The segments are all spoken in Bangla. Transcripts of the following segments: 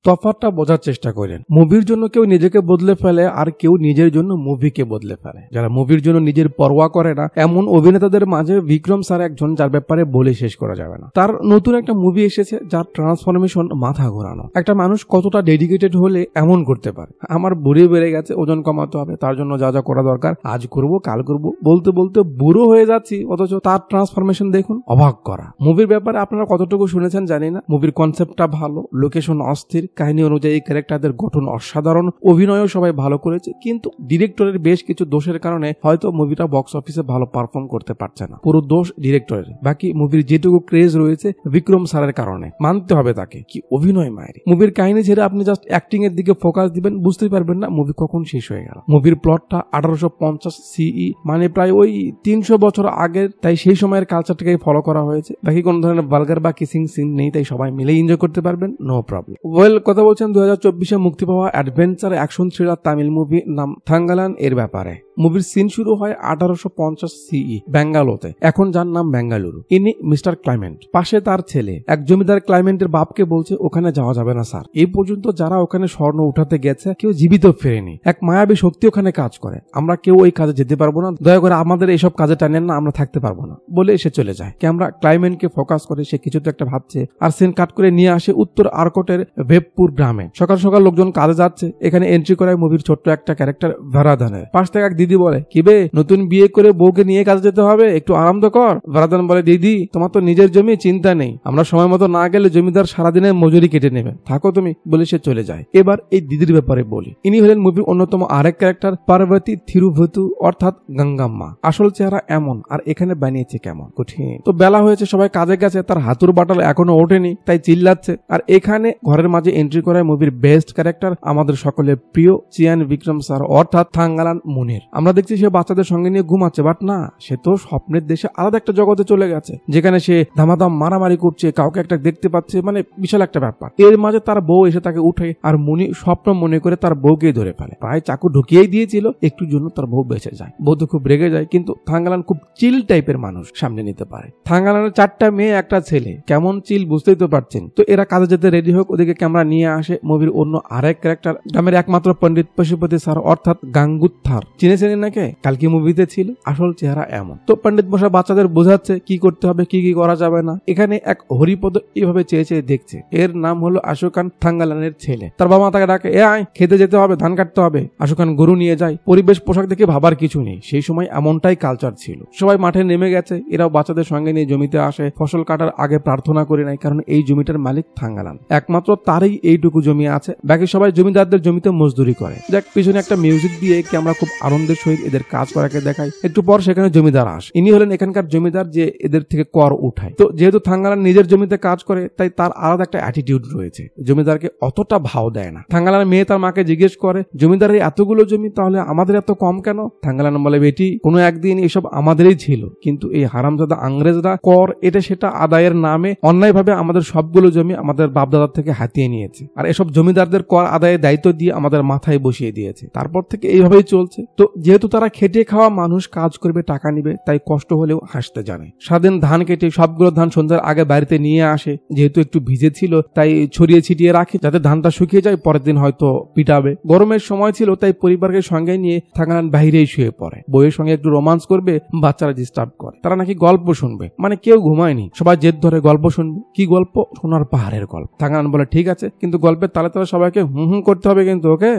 তফাৎটা বোঝার চেষ্টা করেন। মুভির জন্য কেউ নিজেকে বদলে ফেলে আর কেউ নিজের জন্য মুভিকে বদলে ফেলে। যারা মুভির জন্য নিজের পরোয়া করে না এমন অভিনেতাদের মাঝে বিক্রম স্যার একজন, যার ব্যাপারে বলে শেষ করা যাবে না। তার নতুন একটা মুভি এসেছে যার ট্রান্সফরমেশন মাথা ঘোরানো। একটা মানুষ কতটা ডেডিকেটেড হলে এমন করতে পারে। আমার বুড়ি বেড়ে গেছে, ওজন কমাতে হবে, তার জন্য যা যা করা দরকার আজ করব কাল করব বলতে বলতে বুড়ো হয়ে যাচ্ছি, অথচ তার ট্রান্সফরমেশন দেখুন, অবাক করা। মুভির ব্যাপারে আপনারা কতটুকু শুনেছেন জানি না। মুভির কনসেপ্টটা ভালো, লোকেশন অস্থির, কাহিনী অনুযায়ী ক্যারেক্টারদের গঠন অসাধারণ, অভিনয়ও সবাই ভালো করেছে, কিন্তু ডিরেক্টরের বেশ কিছু দোষের কারণে হয়তো মুভিটা বক্স অফিসে ভালো পারফর্ম করতে পারছে না। পুরো দোষ ডিরেক্টরের, বাকি মুভির যেটুকু ক্রেজ রয়েছে বিক্রম স্যারের কারণে। মানতে হবে তাকে, কি অভিনয় মায়েরি। মুভির কাহিনী ছেড়ে আপনি জাস্ট অ্যাক্টিং এর দিকে ফোকাস দিবেন, বুঝতেই পারবেন না মুভি কখন শেষ হয়ে গেল। মুভির প্লটটা 1850 সিই, মানে প্রায় ওই 300 বছর আগের, তাই সেই সময়ের কালচারটাকে ফলো করা হয়েছে। বাকি কোন ধরনের ভালগার বা কিসিং সিন নেই, তাই সবাই মিলে এনজয় করতে পারবেন, নো প্রবলেম। ওয়েল, কথা বলছেন 2024-এ মুক্তি পাওয়া adventure action thriller Tamil movie নাম থাঙ্গালান এর ব্যাপারে। মুভির সিন শুরু হয় 1850 সিই বেঙ্গালোতে, এখন যার নাম বেঙ্গালুরু। ইনি মিস্টার ক্লাইমেন্ট, পাশে তার ছেলে। এক জমিদার ক্লাইমেন্টের বাপকে বলছে ওখানে যাওয়া যাবে না স্যার, এই পর্যন্ত যারা ওখানে স্বর্ণ উঠাতে গেছে কেউ জীবিত ফেরেনি। এক মায়াবী শক্তি ওখানে কাজ করে, আমরা কেউ ওই কাজে যেতে পারবো না, দয়া করে আমাদের এইসব কাজে টানেন না, আমরা থাকতে পারবো না বলে এসে চলে যায়। ক্যামেরা ক্লাইমেন্টকে ফোকাস করে, সে কিছু তো একটা ভাবছে, আর সিন কাট করে নিয়ে আসে উত্তর আরকোটের ভেবপুর গ্রামে। সকাল সকাল লোকজন কাজে যাচ্ছে, এখানে এন্ট্রি করায় মুভির ছোট্ট একটা ক্যারেক্টার ভারাদানের। পাশ থেকে এক দিদি বলে, কি বে নতুন বিয়ে করে বউকে নিয়ে কাজে যেতে হবে, একটু আরাম তো কর। ভারাদান বলে, দিদি তোমার তো নিজের জমি, চিন্তা নেই, আমরা সময় মতো না গেলে জমিদার সারাদিনের মজুরি কেটে নেবে, থাকো তুমি বলে সে চলে যায়। এবার এই দিদির ব্যাপারে বলি। ইনি হলেন মুভির অন্যতম আরেক ক্যারেক্টার পার্বতী থিরুভতু অর্থাৎ গঙ্গাম্মা। আসল চেহারা এমন, আর এখানে বানিয়েছে কেমন কঠিন। তো বেলা হয়েছে, সবাই কাজে গেছে, তার হাতুর বাটাল এখনো ওঠেনি, তাই চিল্লাচ্ছে। আর এখানে ঘরের মাঝে এন্ট্রি করায় মুভির বেস্ট ক্যারেক্টার, আমাদের সকলের প্রিয় চিয়ান বিক্রম স্যার অর্থাৎ থাঙ্গালান মুনির। আমরা দেখছি সে বাচ্চাদের সঙ্গে নিয়ে ঘুমাচ্ছে, বাট না, সে তো স্বপ্নের দেশে আলাদা একটা জগতে চলে গেছে, যেখানে সে ধামাধাম মারামারি করছে, কাউকে একটা দেখতে পাচ্ছে, মানে বিশাল একটা ব্যাপার। এর মাঝে তার বউ এসে তাকে উঠে, আর মুনি স্বপ্ন মনে করে তার বউকে ধরে ফেলে। প্রায় চাকু ঢুকিয়েই দিয়েছিল, একটু জন্য তার বউ বেঁচে যায়। বউ তো খুব রেগে যায়, কিন্তু থাঙ্গালান খুব চিল টাইপের মানুষ, সামনে নিতে পারে। থাঙ্গালানের 4টা মেয়ে একটা ছেলে, কেমন চিল বুঝতেই তো পারছেন। তো এরা কাজে যেতে রেডি হোক, ওদিকে ক্যামেরা নিয়ে আসে মুভির অন্য আরেক ক্যারেক্টার, গ্রামের একমাত্র পণ্ডিত পশুপতি স্যার অর্থাৎ গাঙ্গুত্থার। চিনেছেন নাকি, কালকে মুভিতে ছিল। আসল চেহারা এমন। তো পণ্ডিত মশাই বাচ্চাদের বোঝাচ্ছে কি করতে হবে, কি কি করা যাবে না। এখানে এক হরিপদ এইভাবে চেয়ে চেয়ে দেখছে, এর নাম হলো আশুকান, থাঙ্গালানের ছেলে। তার বাবা তাকে ডাকে, এ আয় খেতে যেতে হবে, ধান কাটতে হবে। আশুকান গরু নিয়ে যায়। পরিবেশ পোশাক দেখে ভাবার কিছু নেই, সেই সময় এমনটাই কালচার ছিল। সবাই মাঠে নেমে গেছে, এরাও বাচ্চাদের সঙ্গে নিয়ে জমিতে আসে। ফসল কাটার আগে প্রার্থনা করে নাই, কারণ এই জমিটার মালিক থাঙ্গালান, একমাত্র তারই এইটুকু জমি আছে, বাকি সবাই জমিদারদের জমিতে মজদুরি করে। দেখ পিছনে একটা মিউজিক দিয়ে কি আমরা খুব আনন্দের সহিত এদের কাজ করাকে দেখাই। একটু পর সেখানে জমিদার আসে, ইনি হলেন এখানকার জমিদার যে এদের থেকে কর উঠায়। তো যেহেতু থাঙ্গালান নিজের জমিতে কাজ করে, তাই তার আলাদা একটা অ্যাটিটিউড রয়েছে, জমিদারকে অতটা ভাও দেয় না। থাঙ্গালান মেয়ে তার মাকে জিজ্ঞেস করে, জমিদারের এতগুলো জমি, তাহলে আমাদের এত কম কেন? থাঙ্গালান বলে, বেটি কোনো একদিন এসব আমাদেরই ছিল, কিন্তু এই হারামজাদা আংরেজরা কর এটা সেটা আদায়ের নামে অন্যায়ভাবে আমাদের সবগুলো জমি আমাদের বাপদাদার থেকে হাতিয়ে নিয়েছে, আর এসব জমিদারদের কর আদায়ের দায়িত্ব দিয়ে আমাদের মাথায় বসিয়ে দিয়েছে। তারপর থেকে এইভাবেই চলছে। তো যেহেতু তারা খেটে খাওয়া মানুষ, কাজ করবে, টাকা নিবে, তাই কষ্ট হলেও হাসতে জানে। সারাদিন ধান কেটে সবগুলো ধান সন্ধ্যার আগে বাড়িতে নিয়ে আসে, যেহেতু একটু ভিজে ছিল তাই ছড়িয়ে ছিটিয়ে রাখে, যাতে ধানটা শুকিয়ে যায়, পরের দিন হয়তো পিটাবে। গরমের সময় ছিল, তাই পরিবারকে সঙ্গে নিয়ে থাঙ্গালান বাইরেই শুয়ে পড়ে। বইয়ের সঙ্গে একটু রোমান্স করবে, বাচ্চারা ডিস্টার্ব করে। তারা নাকি গল্প শুনবে, মানে কেউ ঘুমায়নি, সবাই জেদ ধরে গল্প শুনবে। কি গল্প? সোনার পাহাড়ের গল্প। থাঙ্গালান বলে, ঠিক আছে, কিন্তু গল্পের তালে তালে সবাইকে হুম করতে হবে কিন্তু, ওকে?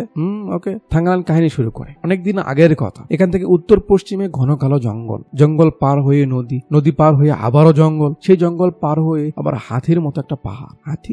ওকে। থাঙ্গালান কাহিনী শুরু করে। অনেকদিন আগের কথা, এখান থেকে উত্তর পশ্চিমে ঘন কালো জঙ্গল, জঙ্গল পার হয়ে নদী, নদী পার হয়ে আবারও জঙ্গল, সেই জঙ্গল পার হয়ে আবার হাতির মতো একটা পাহাড়। হাতি?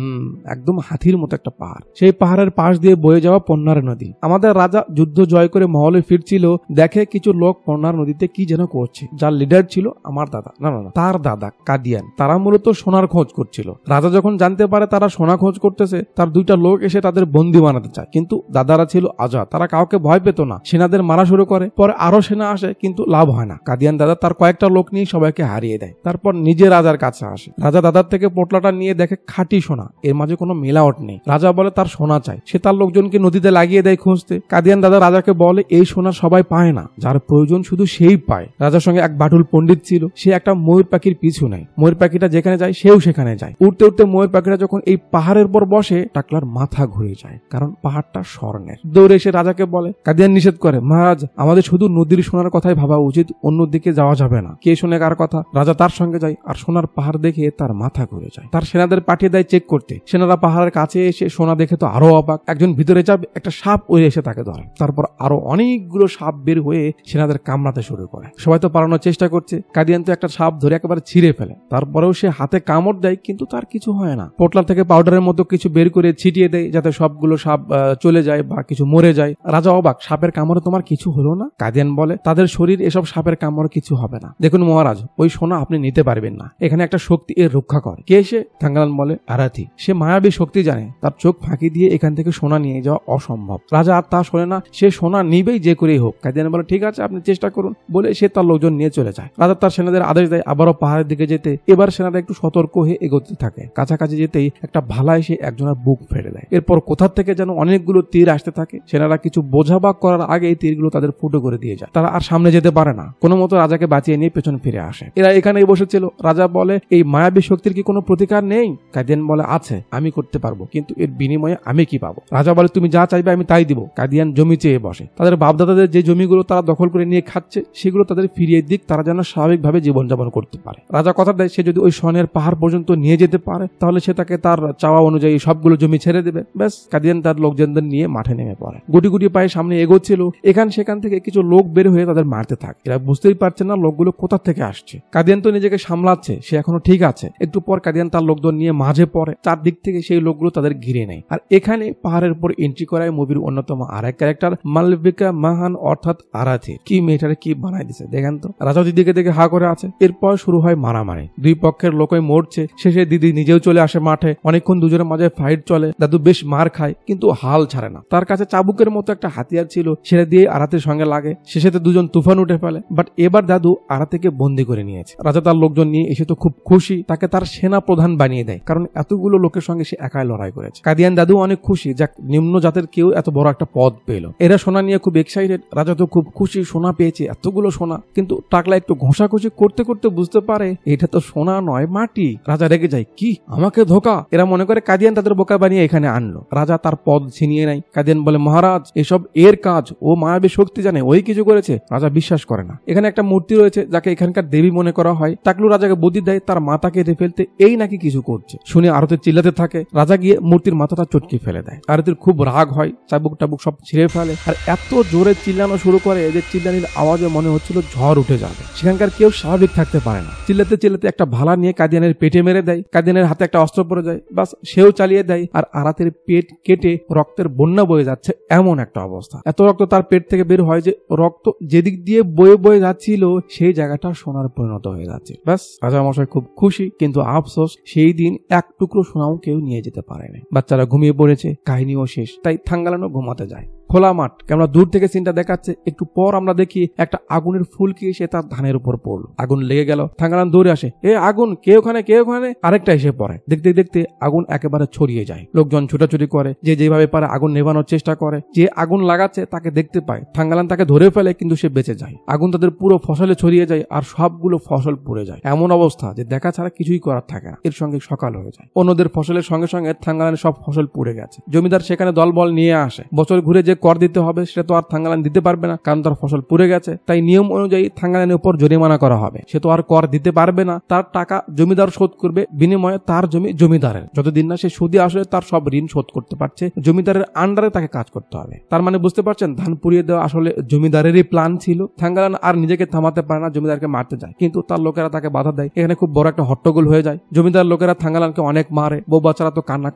একদম হাতির মতো একটা পাহাড়। সেই পাহাড়ের পাশ দিয়ে বয়ে যাওয়া পন্নার নদী। আমাদের রাজা যুদ্ধ জয় করে মহলে ফিরছিল, দেখে কিছু লোক পন্নার নদীতে কি যেন করছে। যার লিডার ছিল আমার দাদা, না তার দাদা কাদিয়ান। তারা মূলত সোনার খোঁজ করছিল। রাজা যখন জানতে পারে তারা সোনা খোঁজ করতেছে, তার 2টা লোক এসে তাদের বন্দী বানাতে চায়, কিন্তু দাদারা ছিল আজাদ, তারা কাউকে ভয় পেত না, সেনাদের মারা শুরু করে। পরে আরো সেনা আসে, কিন্তু লাভ হয় না। কাদিয়ান দাদা তার কয়েকটা লোক নিয়ে সবাইকে হারিয়ে দেয়। তারপর নিজে রাজার কাছে আসে। রাজা দাদার থেকে পোটলাটা নিয়ে দেখে খাঁটি সোনা, এর মাঝে কোনো মেলাওট নেই। রাজা বলে তার সোনা চাই। সে তার লোকজনকে নদীতে লাগিয়ে দেয় খুঁজতে। কাদিয়ান দাদা রাজাকে বলে, এই সোনা সবাই পায় না, যার প্রয়োজন শুধু সেই পায়। রাজার সঙ্গে এক বাটুল পণ্ডিত ছিল, সে একটা ময়ূর পাখির পিছু নেয়। ময়ূর পাখিটা যেখানে যায় সেও সেখানে যায়। উঠতে উঠতে ময়ূর পাখিটা যখন এই পাহাড়ের পর বসে টাকলার মাথা ঘুরে যায়, কারণ পাহাড়টা স্বর্ণের। দৌড়ে এসে রাজাকে বলে, কাদিয়ান নিষেধ করে, মহারাজ আমাদের শুধু নদীর সোনার কথাই ভাবা উচিত, অন্যদিকে যাওয়া যাবে না। কে শুনে কার কথা? রাজা তার সঙ্গে যায়, আর সোনার পাহাড় দেখে তার মাথা ঘুরে যায়। তার সেনাদের পাঠিয়ে দেয় চেক করতে। সেনারা পাহাড়ের কাছে এসে সোনা দেখে তো আরো অবাক। একজন ভিতরে যাবে, একটা সাপ উড়ে এসে তাকে ধরে। তারপর আরো অনেকগুলো সাপ বের হয়ে সেনাদের কামড়াতে শুরু করে। সবাই তো পালানোর চেষ্টা করছে, কাদিয়ান তো একটা সাপ ধরে একেবারে ছিঁড়ে ফেলে। তারপরেও সে হাতে কামড় দেয়, কিন্তু তার কিছু হয় না। পোটলা থেকে পাউডারের মতো কিছু বের করে ছিটিয়ে দেয়, যাতে সবগুলো সাপ চলে যায় বা কিছু মরে যায়। রাজা অবাক, সাপের কামড়ে তোমার কিছু হলো না? কাদিয়ান বলে, তাদের শরীর এসব সাপের কামড়ে কিছু হবে না। দেখুন মহারাজ, ওই সোনা আপনি নিতে পারবেন না, এখানে একটা শক্তি এর রক্ষা করে। কে সে? থাঙ্গালান বলে, আরাথি। সে মায়াবী শক্তি জানে, তার চোখ ফাঁকি দিয়ে এখান থেকে সোনা নিয়ে যাওয়া অসম্ভব। রাজা আর তা শোনে না, সে সোনা নিবেই যে করেই হোক। কাদিয়ান বলে, ঠিক আছে আপনি চেষ্টা করুন, বলে সে তার লোকজন নিয়ে চলে যায়। রাজা তার সেনাদের আদেশ দেয় আবারও পাহাড়ের দিকে যেতে। এবার সেনারা একটু সতর্ক হয়ে এগোতে থাকে। কাছাকাছি যেতেই একটা ভালা এসে একজনের বুক ফেলে দেয়। এরপর কোথা থেকে যেন অনেকগুলো তীর আসতে থাকে। সেনারা কিছু বোঝাবাক করার আগে এই তীরগুলো তাদের ফুটো করে দিয়ে যায়। তারা আর সামনে যেতে পারে না। কোনো মতো রাজাকে বাঁচিয়ে নিয়ে পেছন ফিরে আসে। এরা এখানেই বসেছিল। রাজা বলে, এই মায়াবী শক্তির কি কোনো প্রতিকার নেই? কাদিয়ান বলে, আছে, আমি করতে পারবো, কিন্তু এর বিনিময়ে আমি কি পাবো? রাজা বলে, তুমি যা চাইবে আমি তাই দিব। কাদিয়ান জমি চেয়ে বসে। তাদের বাপদাদাদের যে জমিগুলো তারা দখল করে নিয়ে খাচ্ছে, সেগুলো তাদের ফিরিয়ে দিক, তারা যেন স্বাভাবিকভাবে জীবনযাপন করতে পারে। রাজা কথা দেয়, সে যদি ওই স্বর্ণের পাহাড় পর্যন্ত নিয়ে যেতে পারে, তাহলে সে তাকে তার চাওয়া অনুযায়ী সবগুলো জমি ছেড়ে দেবে। ব্যাস, কাদিয়ান তার লোকজনদের নিয়ে মাঠে নেমে পড়ে। গুটি গুটি পায়ে সামনে এগোচ্ছিল। এখান সেখান থেকে কিছু লোক বের হয়ে তাদের মারতে থাকে। এরা বুঝতেই পারছে না লোকগুলো কোথা থেকে আসছে। কাদিয়ান তো নিজেকে সামলাচ্ছে, সে এখনো ঠিক আছে। একটু পর কাদিয়ান তার লোকজন নিয়ে মাঝে পড়ে। চারদিক থেকে সেই লোকগুলো তাদের ঘিরে নেয়। আর এখানে পাহাড়ের উপর এন্ট্রি করায় মুভির অন্যতম আর এক ক্যারেক্টার মালবিকা মাহান, অর্থাৎ আরাথি। কি মেয়েটারে কি বানাই দিছে দেখেন তো। রাজা দিদিকে দেখে হা করে আছে। এরপর শুরু হয় মারামারি। দুই পক্ষের লোকই মরছে। শেষে দিদি নিজেও চলে আসে মাঠে। অনেকক্ষণ দুজনের মাঝে ফাইট চলে। দাদু বেশ মার খায়, কিন্তু হাল ছাড়ে না। তার কাছে চাবুকের মতো একটা হাতিয়ার ছিল, সেটা দিয়ে আরাতের সঙ্গে লাগে। শেষেতে দুজন তুফান উঠে ফেলে। বাট এবার দাদু আরাতেকে বন্দি করে নিয়েছে। রাজা তার লোকজন নিয়ে এসে তো খুব খুশি, তাকে তার সেনা প্রধান বানিয়ে দেয়, কারণ এতগুলো লোকের সঙ্গে সে একাই লড়াই করেছে। কাদিয়ান দাদু অনেক খুশি, যাক নিম্ন জাতের কেউ এত বড় একটা পদ পেল। এরা সোনা নিয়ে খুব এক্সাইটেড। রাজা তো খুব খুশি, সোনা পেয়েছে, এতগুলো সোনা। কিন্তু টাকলা একটু ঘষাঘষি করতে করতে বুঝতে পারে এটা তো সোনা নয়, মাটি। রাজা রেগে যায়, কি আমাকে ধোকা? এরা মনে করে কাদিয়ান তাদের বোকা বানিয়ে এখানে আনলো। রাজা তার পদ ছিনিয়ে নেয়। কাদিয়ান বলে, মহারাজ এসব এর কাজ, ও মায়াবী শক্তি জানে, ওই কিছু করেছে। রাজা বিশ্বাস করে না। এখানে একটা মূর্তি রয়েছে যাকে এখানকার দেবী মনে করা হয়। টাকলু রাজাকে বুদ্ধি দেয় তার মাথা কেটে ফেলতে, এই নাকি কিছু করছে। শুনে আরতি চিল্লাতে থাকে। রাজা গিয়ে মূর্তির মাথাটা চটকে ফেলে দেয়। আরতির খুব রাগ হয়, চাবুক টাবুক সব ছিঁড়ে ফেলে। আর এত জোরে চিল্লানো শুরু করে যে চিল্লানির আওয়াজে মনে হচ্ছিল ঝড় উঠে যাবে। সেখানকার কেউ স্বাভাবিক থাকতে পারে না। চিল্লাতে চিল্লাতে একটা ভালা নিয়ে কাদিয়ানের পেটে মেরে দেয়। কাদিয়ানের হাতে একটা অস্ত্র পড়ে যায়। বাস, সেও চালিয়ে দেয়। আর আরাতের পেট কেটে রক্তের বন্যা বয়ে যাচ্ছে, এমন একটা অবস্থা। এত রক্ত তার পেট থেকে বের হয় যে রক্ত যেদিক দিয়ে বয়ে বয়ে যাচ্ছিল সেই জায়গাটা সোনার পরিণত হয়ে যাচ্ছে। ব্যাস, রাজামশাই খুব খুশি, কিন্তু আফসোস সেই দিন এক টুকরো সোনাও কেউ নিয়ে যেতে পারেনি। বাচ্চারা ঘুমিয়ে পড়েছে, কাহিনীও শেষ। তাই থাঙ্গালানও ঘুমাতে যায়। খোলা মাঠ, কেমন দূর থেকে সিনটা দেখাচ্ছে। একটু পর আমরা দেখি একটা আগুনের ফুলকি এসে তার ধানের উপর পড়লো। আগুন লেগে গেল। থাঙ্গালান দৌড়ে আসে, এ আগুন, কে ওখানে, কে ওখানে? আরেকটা এসে পড়ে। দেখতে দেখতে আগুন একেবারে ছড়িয়ে যায়। লোকজন ছুটাছুটি করে, যে যেভাবে পারে আগুন নেভানোর চেষ্টা করে। যে আগুন লাগাচ্ছে তাকে দেখতে পায়। থাঙ্গালান তাকে ধরে ফেলে, কিন্তু সে বেঁচে যায়। আগুন তাদের পুরো ফসলে ছড়িয়ে যায়, আর সবগুলো ফসল পুড়ে যায়। এমন অবস্থা যে দেখা ছাড়া কিছুই করার থাকে না। এর সঙ্গে সকাল হয়ে যায়। অন্যদের ফসলের সঙ্গে সঙ্গে থাঙ্গালানের সব ফসল পুড়ে গেছে। জমিদার সেখানে দলবল নিয়ে আসে। বছর ঘুরে যে কর দিতে হবে সেটা তো আর থাঙ্গালান দিতে পারবে না, কারণ তার ফসল পুড়ে গেছে। তাই নিয়ম অনুযায়ী থাঙ্গালানের উপর জরিমানা করা হবে। সে তো আর কর দিতে পারবে না। তার টাকা জমিদার শোধ করবে, বিনিময়ে তার জমি জমিদারের। যতদিন না সে সুদে আসলে তার সব ঋণ শোধ করতে পারছে, জমিদারের আন্ডারে তাকে কাজ করতে হবে। তার মানে বুঝতে পারছেন, ধান পুড়িয়ে দেওয়া আসলে জমিদারেরই প্ল্যান ছিল। থাঙ্গালান আর নিজেকে থামাতে পারে না, জমিদারকে মারতে যায়, কিন্তু তার লোকেরা তাকে বাধা দেয়। এখানে খুব বড় একটা হট্টগোল হয়ে যায়। জমিদার লোকেরা থাঙ্গালানকে অনেক মারে। বউ বাচ্চারা তো কান্না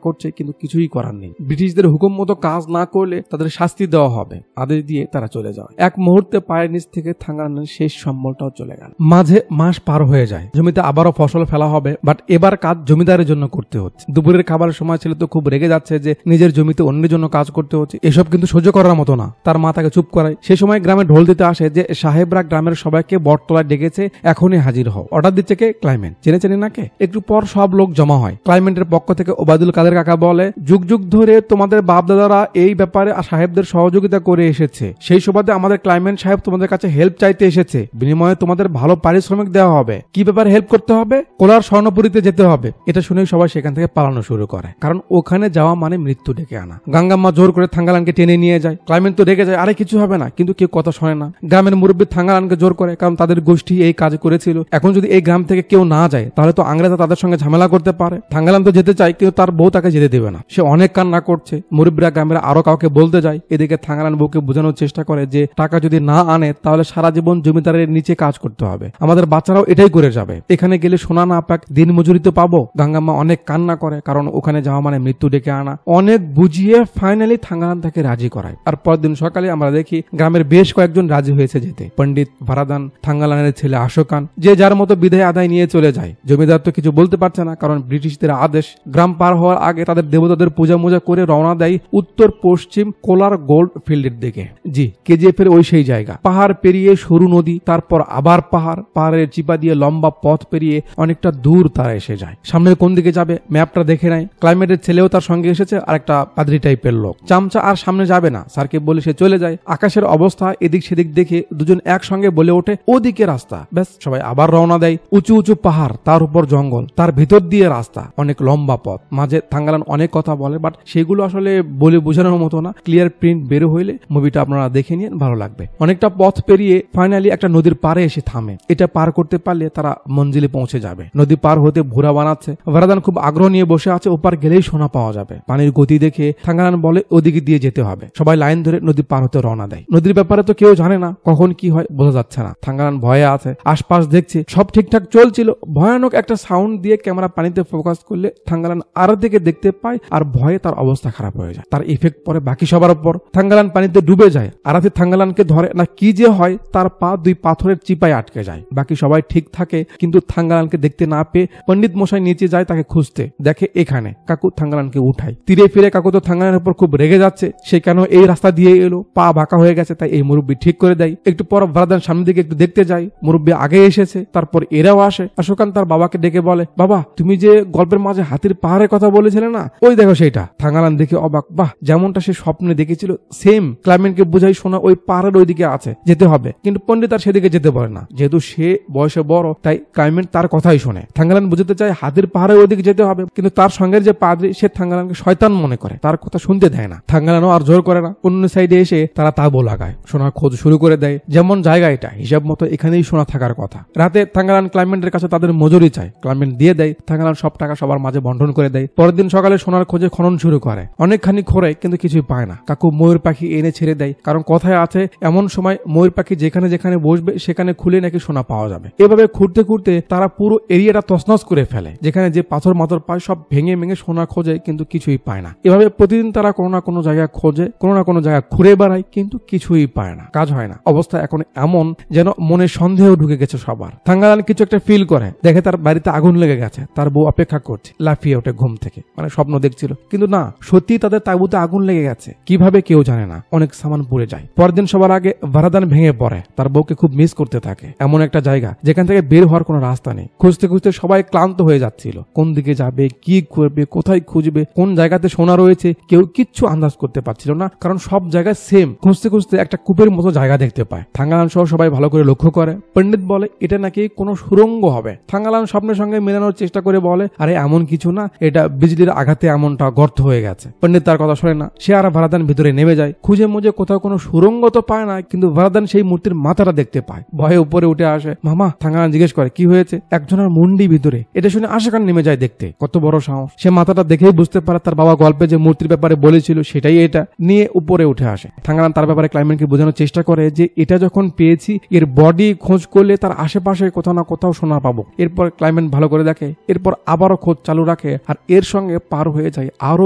করছে, কিন্তু কিছুই করার নেই। ব্রিটিশদের হুকুম মতো কাজ না করলে তাদের শাস্তি দেওয়া হবে। আদেশ দিয়ে তারা চলে যায়। এক মুহূর্তে পায়ের নিচ থেকে থাঙ্গালানের শেষ সম্বলটাও চলে গেল। মাঝে মাস পার হয়ে যায়। জমিতে আবারও ফসল ফেলা হবে, বাট এবার কাজ জমিদারের জন্য করতে হচ্ছে। দুপুরের খাবারের সময় ছিল তো খুব রেগে যাচ্ছে যে নিজের জমিতে অন্যের জন্য কাজ করতে হচ্ছে। এসব কিন্তু সহ্য করার মতো না। তার মা তাকে চুপ করায়। সে সময় গ্রামে ঢোল দিতে আসে যে সাহেবরা গ্রামের সবাইকে বটতলায় ডেকেছে, এখনই হাজির হও। অর্ডার দিচ্ছে কে? ক্লাইমেন্ট। চেনে নাকে? একটু পর সব লোক জমা হয়। ক্লাইমেন্টের পক্ষ থেকে ওবায়দুল কাদের কাকা বলে, যুগ যুগ ধরে তোমাদের বাপ দাদারা এই ব্যাপারে সাহেবদের সাহেবদের সহযোগিতা করে এসেছে, সেই সুবাদে আমাদের ক্লাইমেন্ট সাহেব তোমাদের কাছে হেল্প চাইতে এসেছে, বিনিময়ে তোমাদের ভালো পারিশ্রমিক দেওয়া হবে। কি ব্যাপারে হেল্প করতে হবে? কোলার স্বর্ণপুরীতে যেতে হবে। এটা শুনেই সবাই সেখান থেকে পালানো শুরু করে, কারণ ওখানে যাওয়া মানে মৃত্যু ডেকে আনা। গাঙ্গাম্মা জোর করে থাঙ্গালানকে টেনে নিয়ে যায়। ক্লাইমেন্ট তো রেগে যায়, আরে কিছু হবে না, কিন্তু কেউ কথা শোনে না। গ্রামের মুরব্বী থাঙ্গালানকে জোর করে, কারণ তাদের গোষ্ঠী এই কাজ করেছিল। এখন যদি এই গ্রাম থেকে কেউ না যায় তাহলে তো আংরেজরা তাদের সঙ্গে ঝামেলা করতে পারে। থাঙ্গালান তো যেতে চায়, কিন্তু তার বউ তাকে যেতে দেবে না। সে অনেক কান্না করছে। মুরব্বীরা গ্রামের আরো কাউকে বলতে যায়। এদিকে থাঙ্গালান বউকে বোঝানোর চেষ্টা করে যে টাকা যদি না আনে তাহলে সারা জীবন জমিদারের নিচে কাজ করতে হবে, আমাদের বাচ্চারাও এটাই করে যাবে। এখানে গেলে সোনা না পাক দিন মজুরি তো পাবো। গাঙ্গাম্মা অনেক কান্না করে, কারণ ওখানে যাওয়া মানে মৃত্যু ডেকে আনা। অনেক বুঝিয়ে ফাইনালি থাঙ্গালান তাকে রাজি করায়। আর পরের দিন সকালে আমরা দেখি গ্রামের বেশ কয়েকজন রাজি হয়েছে যেতে। পণ্ডিত, ভারাদান, থাঙ্গালানের ছেলে আশোকান, যে যার মতো বিদায় আদায় নিয়ে চলে যায়। জমিদার তো কিছু বলতে পারছে না, কারণ ব্রিটিশদের আদেশ। গ্রাম পার হওয়ার আগে তাদের দেবতাদের পূজা মোজা করে রওনা দেয় উত্তর পশ্চিম কোলার গোল্ড ফিল্ডের দিকে। জি, কেজিএফ এর ওই সেই জায়গা। পাহাড় পেরিয়ে সরু নদী, তারপর আবার পাহাড়, পাহাড়ের চিপা দিয়ে লম্বা পথ পেরিয়ে অনেকটা দূর তারা এসে যায়। সামনে কোন দিকে যাবে ম্যাপটা দেখে নেয়। ক্লাইমেটের ছেলেও তার সঙ্গে এসেছে, আর একটা পাদ্রী টাইপের লোক। চামচা আর সামনে যাবে না, স্যারকে বলে সে চলে যায়। আকাশের অবস্থা এদিক সেদিক দেখে দুজন একসঙ্গে বলে ওঠে, ওদিকে রাস্তা। ব্যাস, সবাই আবার রওনা দেয়। উঁচু উঁচু পাহাড়, তার উপর জঙ্গল, তার ভিতর দিয়ে রাস্তা, অনেক লম্বা পথ। মাঝে থাঙ্গালান অনেক কথা বলে, বাট সেগুলো আসলে বলে বোঝানোর মতো না। ক্লিয়ার প্রিন্ট বের হইলে মুভিটা আপনারা দেখে নিন, ভালো লাগবে। অনেকটা পথ পেরিয়ে ফাইনালি একটা নদীর পারে এসে থামে। এটা পার করতে পারলে তারা মঞ্জিলে পৌঁছে যাবে। নদী পার হতে ভুরা বানাচ্ছে। ভারাদান খুব আগ্রহ নিয়ে বসে আছে, ওপার গেলেই সোনা পাওয়া যাবে। পানির গতি দেখে থাঙ্গালান বলে ওদিকে দিয়ে যেতে হবে। সবাই লাইন ধরে নদী পার হতে রওনা দেয়। নদীর ব্যাপারে তো কেউ জানে না, কখন কি হয় বোঝা যাচ্ছে না। থাঙ্গালান ভয়ে আছে, আশপাশ দেখছে সব ঠিকঠাক চলছিল। ভয়ানক একটা সাউন্ড দিয়ে ক্যামেরা পানিতে ফোকাস করলে থাঙ্গালান আর দিকে দেখতে পায়, আর ভয়ে তার অবস্থা খারাপ হয়ে যায়। তার ইফেক্ট পরে বাকি সবার উপর। থাঙ্গালান পানিতে ডুবে যায়। আরাতে থাঙ্গালানকে ধরে না কি যে হয়, তার পা দুই পাথরের চিপায় আটকে যায়। বাকি সবাই ঠিক থাকে, কিন্তু থাঙ্গালানকে দেখতে না পেয়ে পণ্ডিত মশাই নিচে যায় তাকে খুঁজতে। দেখে এখানে। কাকু থাঙ্গালানকে উঠায়। তীরে ফিরে কাকু তো থাঙ্গালানের উপর খুব রেগে যাচ্ছে, সে কেন এই রাস্তা দিয়ে এলো, পা বাঁকা হয়ে গেছে, তাই এই মুরব্বী ঠিক করে দেয়। একটু পর ভারাদান সামনের দিকে একটু দেখতে যায়, মুরব্বী আগে এসেছে। তারপর এরাও আসে। আশোকান তার বাবাকে ডেকে বলে, বাবা তুমি যে গল্পের মাঝে হাতির পাহাড়ের কথা বলেছিলে না, ওই দেখো সেইটা। থাঙ্গালান দেখে অবাক, বাহ, যেমনটা সে স্বপ্নে দেখেছিল সেম। ক্লাইমেন্টকে বোঝাই শোনা ওই পাহাড়ের ওইদিকে আছে, যেতে হবে। কিন্তু পণ্ডিত আর সেদিকে যেতে পারে না, যেহেতু সে বয়সে বড়, তাই ক্লাইমেন্ট তার কথাই শোনে। থাঙ্গালান বুঝতে চায় হাতির পাহাড়ের ওইদিকে যেতে হবে, কিন্তু তার সঙ্গের যে পাদ্রী সে থাঙ্গালানকে শয়তান মনে করে, তার কথা শুনতে দেয় না। থাঙ্গালানও আর জোর করে না। অন্য সাইডে এসে তারা তাবু লাগায়, সোনার খোঁজ শুরু করে দেয়। যেমন জায়গা এটা, হিসাব মতো এখানেই সোনা থাকার কথা। রাতে থাঙ্গালান ক্লাইমেন্টের কাছে তাদের মজুরি চায়, ক্লাইমেন্ট দিয়ে দেয়। থাঙ্গালান সব টাকা সবার মাঝে বন্টন করে দেয়। পরের দিন সকালে সোনার খোঁজে খনন শুরু করে। অনেকখানি খোঁড়ে, কিন্তু কিছুই পায় না। কাকু ময়ূর পাখি এনে ছেড়ে দেয়, কারণ কথায় আছে এমন সময় ময়ূর পাখি যেখানে যেখানে বসবে সেখানে খুলে নাকি সোনা পাওয়া যাবে। এভাবে খুঁড়তে খুঁড়তে তারা পুরো এরিয়াটা তছনছ করে ফেলে। যেখানে যে পাথর মাথর পায় সব ভেঙে ভেঙে সোনা খোঁজে, কিন্তু কিছুই পায় না। এভাবে প্রতিদিন তারা কোনো না কোনো জায়গায় খোঁজে, কোনো না কোনো জায়গায় ঘুরে বেড়ায়, কিন্তু কিছুই পায় না, কাজ হয় না। অবস্থা এখন এমন যেন মনে সন্দেহ ঢুকে গেছে সবার। থাঙ্গালান কিছু একটা ফিল করে, দেখে তার বাড়িতে আগুন লেগে গেছে। তার বউ অপেক্ষা করছে, লাফিয়ে ওঠে ঘুম থেকে, মানে স্বপ্ন দেখছিল, কিন্তু না, সত্যি তাদের তাঁবুতে আগুন লেগে গেছে। কিভাবে কেউ জানে না, অনেক সামান পুড়ে যায়। পরের দিন সবার আগে ভারাদান ভেঙে পড়ে, তার বউকে খুব মিস করতে থাকে। এমন একটা জায়গা যেখান থেকে বের হওয়ার কোনো রাস্তা নেই। খুঁজতে খুঁজতে সবাই ক্লান্ত হয়ে যাচ্ছিল। কোন দিকে যাবে, কি করবে, কোথায় খুঁজবে, কোন জায়গাতে সোনা রয়েছে কেউ কিচ্ছু আন্দাজ করতে পারছিল না, কারণ সব জায়গায় সেম। খুঁজতে খুঁজতে একটা কূপের মতো জায়গা দেখতে পায়। থাঙ্গালান সহ সবাই ভালো করে লক্ষ্য করে। পণ্ডিত বলে এটা নাকি কোনো সুড়ঙ্গ হবে। থাঙ্গালান স্বপ্নের সঙ্গে মেলানোর চেষ্টা করে বলে, আরে এমন কিছু না, এটা বিজলির আঘাতে এমনটা গর্ত হয়ে গেছে। পণ্ডিত তার কথা শোনে না। সে আর ভারাদান ভিতরে নেমে যায়। খুঁজে মুজে কোথাও কোনো সুড়ঙ্গ তো পায় না, কিন্তু ভারাদান সেই মূর্তির মাথাটা দেখতে পায়। ভয়ে উপরে উঠে আসে। মামা, থাঙ্গালান জিজ্ঞেস করে কি হয়েছে। একজনের মুন্ডি ভিতরে। এটা শুনে আশাকান নেমে যায় দেখতে, কত বড় সাহস। সে মাথাটা দেখেই বুঝতে পারে তার বাবা গল্পে যে মূর্তির ব্যাপারে বলেছিল সেটাই এটা। নিয়ে উপরে উঠে আসে। থাঙ্গালান তার ব্যাপারে ক্লাইমেন্টকে বোঝানোর চেষ্টা করে যে এটা যখন পেয়েছি, এর বডি খোঁজ করলে তার আশেপাশে কোথাও না কোথাও সোনা পাবো। এরপর ক্লাইমেন্ট ভালো করে দেখে, এরপর আবারও খোঁজ চালু রাখে, আর এর সঙ্গে পার হয়ে যায় আরো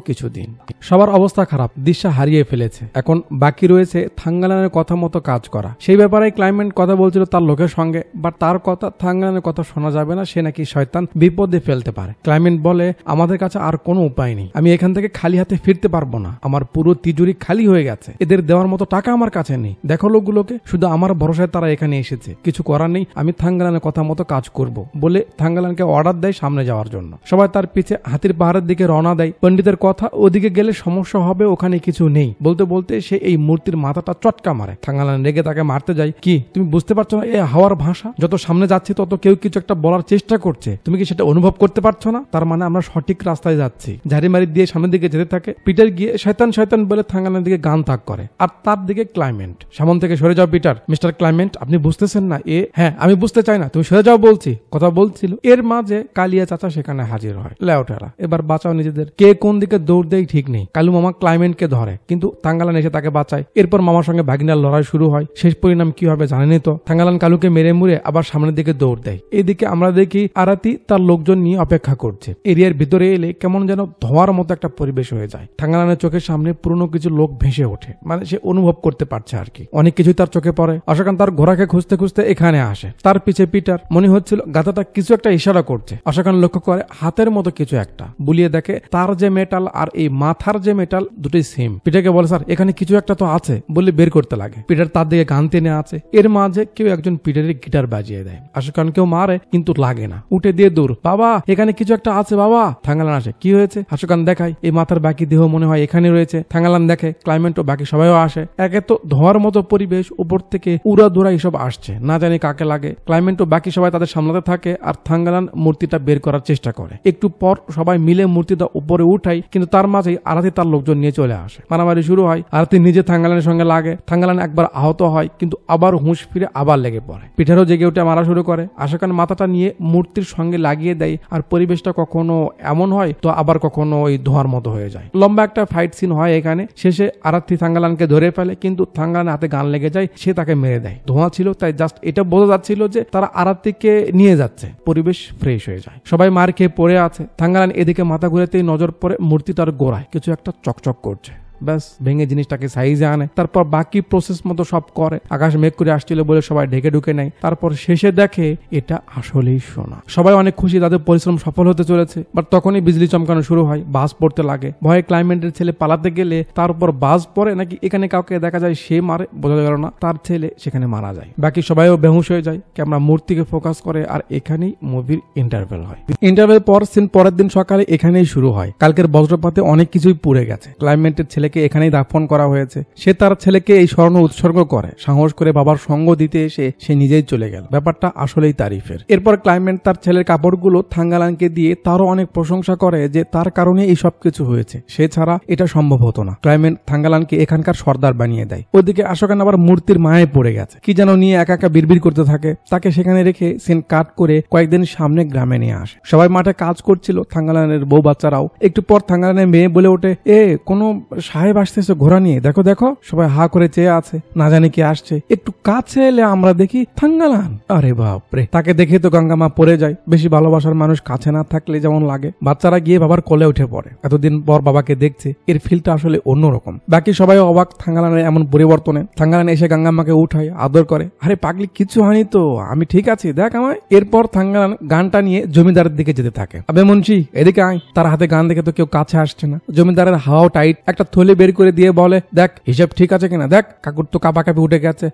কিছুদিন। সবার অবস্থা খারাপ, দিশা হারিয়ে ফেলেছে। এখন বাকি রয়েছে থাঙ্গালানের কথা মতো কাজ করা। সেই ব্যাপারে ক্লাইমেন্ট কথা বলছিল তার লোকের সঙ্গে, বাট তার কথা থাঙ্গালানের কথা শোনা যাবে না, সে নাকি শয়তান, বিপদে ফেলতে পারে। ক্লাইমেন্ট বলে আমাদের কাছে আর কোনো উপায় নেই, আমি এখান থেকে খালি হাতে ফিরতে পারবো না, আমার পুরো তিজুরি খালি হয়ে গেছে, এদের দেওয়ার মতো টাকা আমার কাছে নেই। দেখো লোকগুলোকে, শুধু আমার ভরসায় তারা এখানে এসেছে, কিছু করার নেই, আমি থাঙ্গালানের কথা মতো কাজ করব বলে থাঙ্গালানকে অর্ডার দেয় সামনে যাওয়ার জন্য। সবাই তার পিছে হাতির পাহাড়ের দিকে রওনা দেয়। পণ্ডিতের কথা ওদিকে গেলে সমস্যা হবে, ওখানে কিছু নেই, বলতে বলতে সে এই মূর্তির মাথাটা চটকা মারে। থাঙ্গালান রেগে তাকে মারতে যায়। কি তুমি বুঝতে পারছো না এ হাওয়ার ভাষা? যত সামনে যাচ্ছে তত কেউ কিছু একটা বলার চেষ্টা করছে, তুমি কি সেটা অনুভব করতে পারছো না? তার মানে আমরা সঠিক রাস্তায় যাচ্ছি। ঝাড়ি মারি দিয়ে সামনের দিকে যেতে থাকে। পিটার গিয়ে শয়তান শয়তান বলে থাঙ্গালানের দিকে গান তাক করে, আর তার দিকে ক্লাইমেন্ট। সামন থেকে সরে যাও পিটার। মিস্টার ক্লাইমেন্ট আপনি বুঝতেছেন না? হ্যাঁ আমি বুঝতে চাই না, তুমি সরে যাও বলছি। কথা বলছিল, এর মাঝে কালিয়া চাচা সেখানে হাজির হয়। লেওটারা এবার বাঁচাও নিজেদের। কে কোন দিকে দৌড় দেয় ঠিক নেই। কালু মামা ক্লাইমেন্টকে ধরে, কিন্তু থাঙ্গালান এসে তাকে বাঁচায়। এরপর মামার সঙ্গে ভাগিনার লড়াই শুরু হয়। শেষ পরিণাম কি হবে জানেনই তো। থাঙ্গালান কালুকে মেরে মুড়ে আবার সামনের দিকে দৌড় দেয়। এদিকে আমরা দেখি আরাতি তার লোকজন নিয়ে অপেক্ষা করছে। এরিয়ার ভিতরে এলে কেমন যেন ধোঁয়ার মতো একটা পরিবেশ হয়ে যায়। থাঙ্গালানের চোখের সামনে পুরনো কিছু লোক ভেসে ওঠে, মানে সে অনুভব করতে পারছে আর কি। অনেক কিছুই তার চোখে পড়ে। অশোকান তার ঘোড়াকে খুঁজতে খুঁজতে এখানে আসে। তার পিছে পিটার। মনে হচ্ছিল গাধাটা কিছু একটা ইশারা করছে। অশোকান লক্ষ্য করে হাতের মতো কিছু একটা, বুলিয়ে দেখে তার যে মেটাল আর এই মাথার যে মেটাল দুটোই সেম। পিটারকে বলে স্যার এখানে কিছু একটা তো আছে বলে বের করতে লাগে। পিটার তার দিকে গান টেনে আছে। এর মাঝে কেউ একজন পিটারের গিটার বাজিয়ে দেয়। অশোকান কেউ মারে কিন্তু লাগে না, উঠে দিয়ে দূর। বাবা এখানে কিছু একটা আছে বাবা। থাঙ্গালান আসে, কি হয়েছে? অশোকান দেখায় এই মাথার বাকি দেহ মনে হয় এখানে রয়েছে। থাঙ্গালান দেখে ক্লাইমেন্ট ও বাকি সবাইও আসে। একে তো ধোঁয়ার মতো পরিবেশ, উপর থেকে উড়া ধুরা এসব আসছে, না জানি কাকে লাগে। ক্লাইমেন্ট ও বাকি সবাই তাদের সামলাতে থাকে, আর থাঙ্গালান মূর্তিটা বের করার চেষ্টা করে। একটু পর সবাই মিলে মূর্তিটা উপরে উঠায়, কিন্তু তার মাঝেই আরাতি তার লোকজন নিয়ে চলে আসে। মারামারি শুরু হয়। আরাতি নিজে থাঙ্গালানের সঙ্গে লাগে। থাঙ্গালান একবার আহত হয়, কিন্তু আবার হুঁশ ফিরে আবার লেগে পড়ে। পিঠারও জেগে উঠে মারা শুরু করে। অশোকান মাথাটা নিয়ে মূর্তির সঙ্গে লাগিয়ে দেয়, আর পরিবেশটা কখনো এমন হয় তো আবার কখনো ওই ধোঁয়ার মতো হয়ে যায়। লম্বা একটা ফাইট সিন হয় এখানে। শেষে আরাতি থাঙ্গালানকে ধরে ফেলে, কিন্তু থাঙ্গালানের হাতে গান লেগে যায়, সে তাকে মেরে দেয়। ধোঁয়া ছিল তাই জাস্ট এটা বোঝা যাচ্ছিল যে তারা আরাতিকে নিয়ে যাচ্ছে। পরিবেশ ফ্রেশ হয়ে যায়। সবাই মার খেয়ে পড়ে আছে। থাঙ্গালান এদিকে মাথা ঘুরেতেই নজর পড়ে মূর্তিটার গোড়ায় কিছু একটা চকচক করছে। ব্যাস ভেঙে জিনিসটাকে সাইজে আনে। তারপর বাকি প্রসেস মতো সব করে। আকাশ মেঘ করে আসছিল বলে সবাই ঢেকে ঢুকে নেয়। তারপর শেষে দেখে এটা আসলেই সোনা। সবাই অনেক খুশি, তাদের পরিশ্রম সফল হতে চলেছে। বাট তখনই বিজলি চমকানো শুরু হয়। বাজ পড়তে লাগে। ভয়ে ক্লাইমেন্টের ছেলে পালাতে গেলে তার উপর বাজ পড়ে নাকি এখানে কাউকে দেখা যায় সে মারে, বোঝা গেল না। তার ছেলে সেখানে মারা যায়। বাকি সবাইও বেহুশ হয়ে যায়। ক্যামেরা মূর্তিকে ফোকাস করে, আর এখানেই মুভির ইন্টারভেল হয়। ইন্টারভেল পর সিন পরের দিন সকালে এখানেই শুরু হয়। কালকের বজ্রপাতে অনেক কিছুই পুড়ে গেছে। ক্লাইমেন্টের ছেলে এখানেই দাফন করা হয়েছে। সে তার ছেলেকে এই স্বর্ণ উৎসর্গ করে। সাহস করে বাবার সঙ্গ দিতে এসে সে নিজেই চলে গেল। ব্যাপারটা আসলেই তারিফের। এরপর ক্লাইমেন্ট তার ছেলের কাপড়গুলো থাঙ্গালানকে দিয়ে তারও অনেক প্রশংসা করে যে তার কারণে এই সব কিছু হয়েছে, সে ছাড়া এটা সম্ভব হতো না। ক্লাইমেন্ট থাঙ্গালানকে এখানকার সর্দার বানিয়ে দেয়। ওদিকে অশোকান আবার মূর্তির মায়ে পড়ে গেছে। কি যেন নিয়ে একা একা বিড়বিড় করতে থাকে। তাকে সেখানে রেখে সিন কাট করে কয়েকদিন সামনে গ্রামে নিয়ে আসে। সবাই মাঠে কাজ করছিল, থাঙ্গালানের বউ বাচ্চারাও। একটু পর থাঙ্গালানের মেয়ে বলে ওঠে, কোন সাহেব আসতে ঘোড়া নিয়ে, দেখো দেখো। সবাই হা করে চেয়ে আছে, না জানি কি আসছে। একটু কাছে এলে আমরা দেখি থাঙ্গালান। আরে বাপরে, তাকে দেখে তো গঙ্গামা পড়ে যায়। বেশি ভালোবাসার মানুষ কাছে না থাকলে যেমন লাগে। বাচ্চারা গিয়ে বাবার কোলে উঠে পড়ে। এতদিন পর বাবাকে দেখছে, এর ফিলটা আসলে অন্যরকম। বাকি সবাই অবাক থাঙ্গালানের এমন পরিবর্তনে। থাঙ্গালান এসে গঙ্গামাকে উঠায়, আদর করে। আরে পাগলি, কিছু হয়নি তো, আমি ঠিক আছি, দেখ আমায়। এরপর থাঙ্গালান গানটা নিয়ে জমিদারের দিকে যেতে থাকে। আবে মুন্সি এদিকে আয়। তার হাতে গান দেখে তো কেউ কাছে আসছে না। জমিদারের হাওয়াও টাইট। একটা থলে বের করে দিয়ে বলে, দেখ হিসাব ঠিক আছে কিনা দেখ। কাকুর তো কাঁপাকাঁপি উঠে গেছে।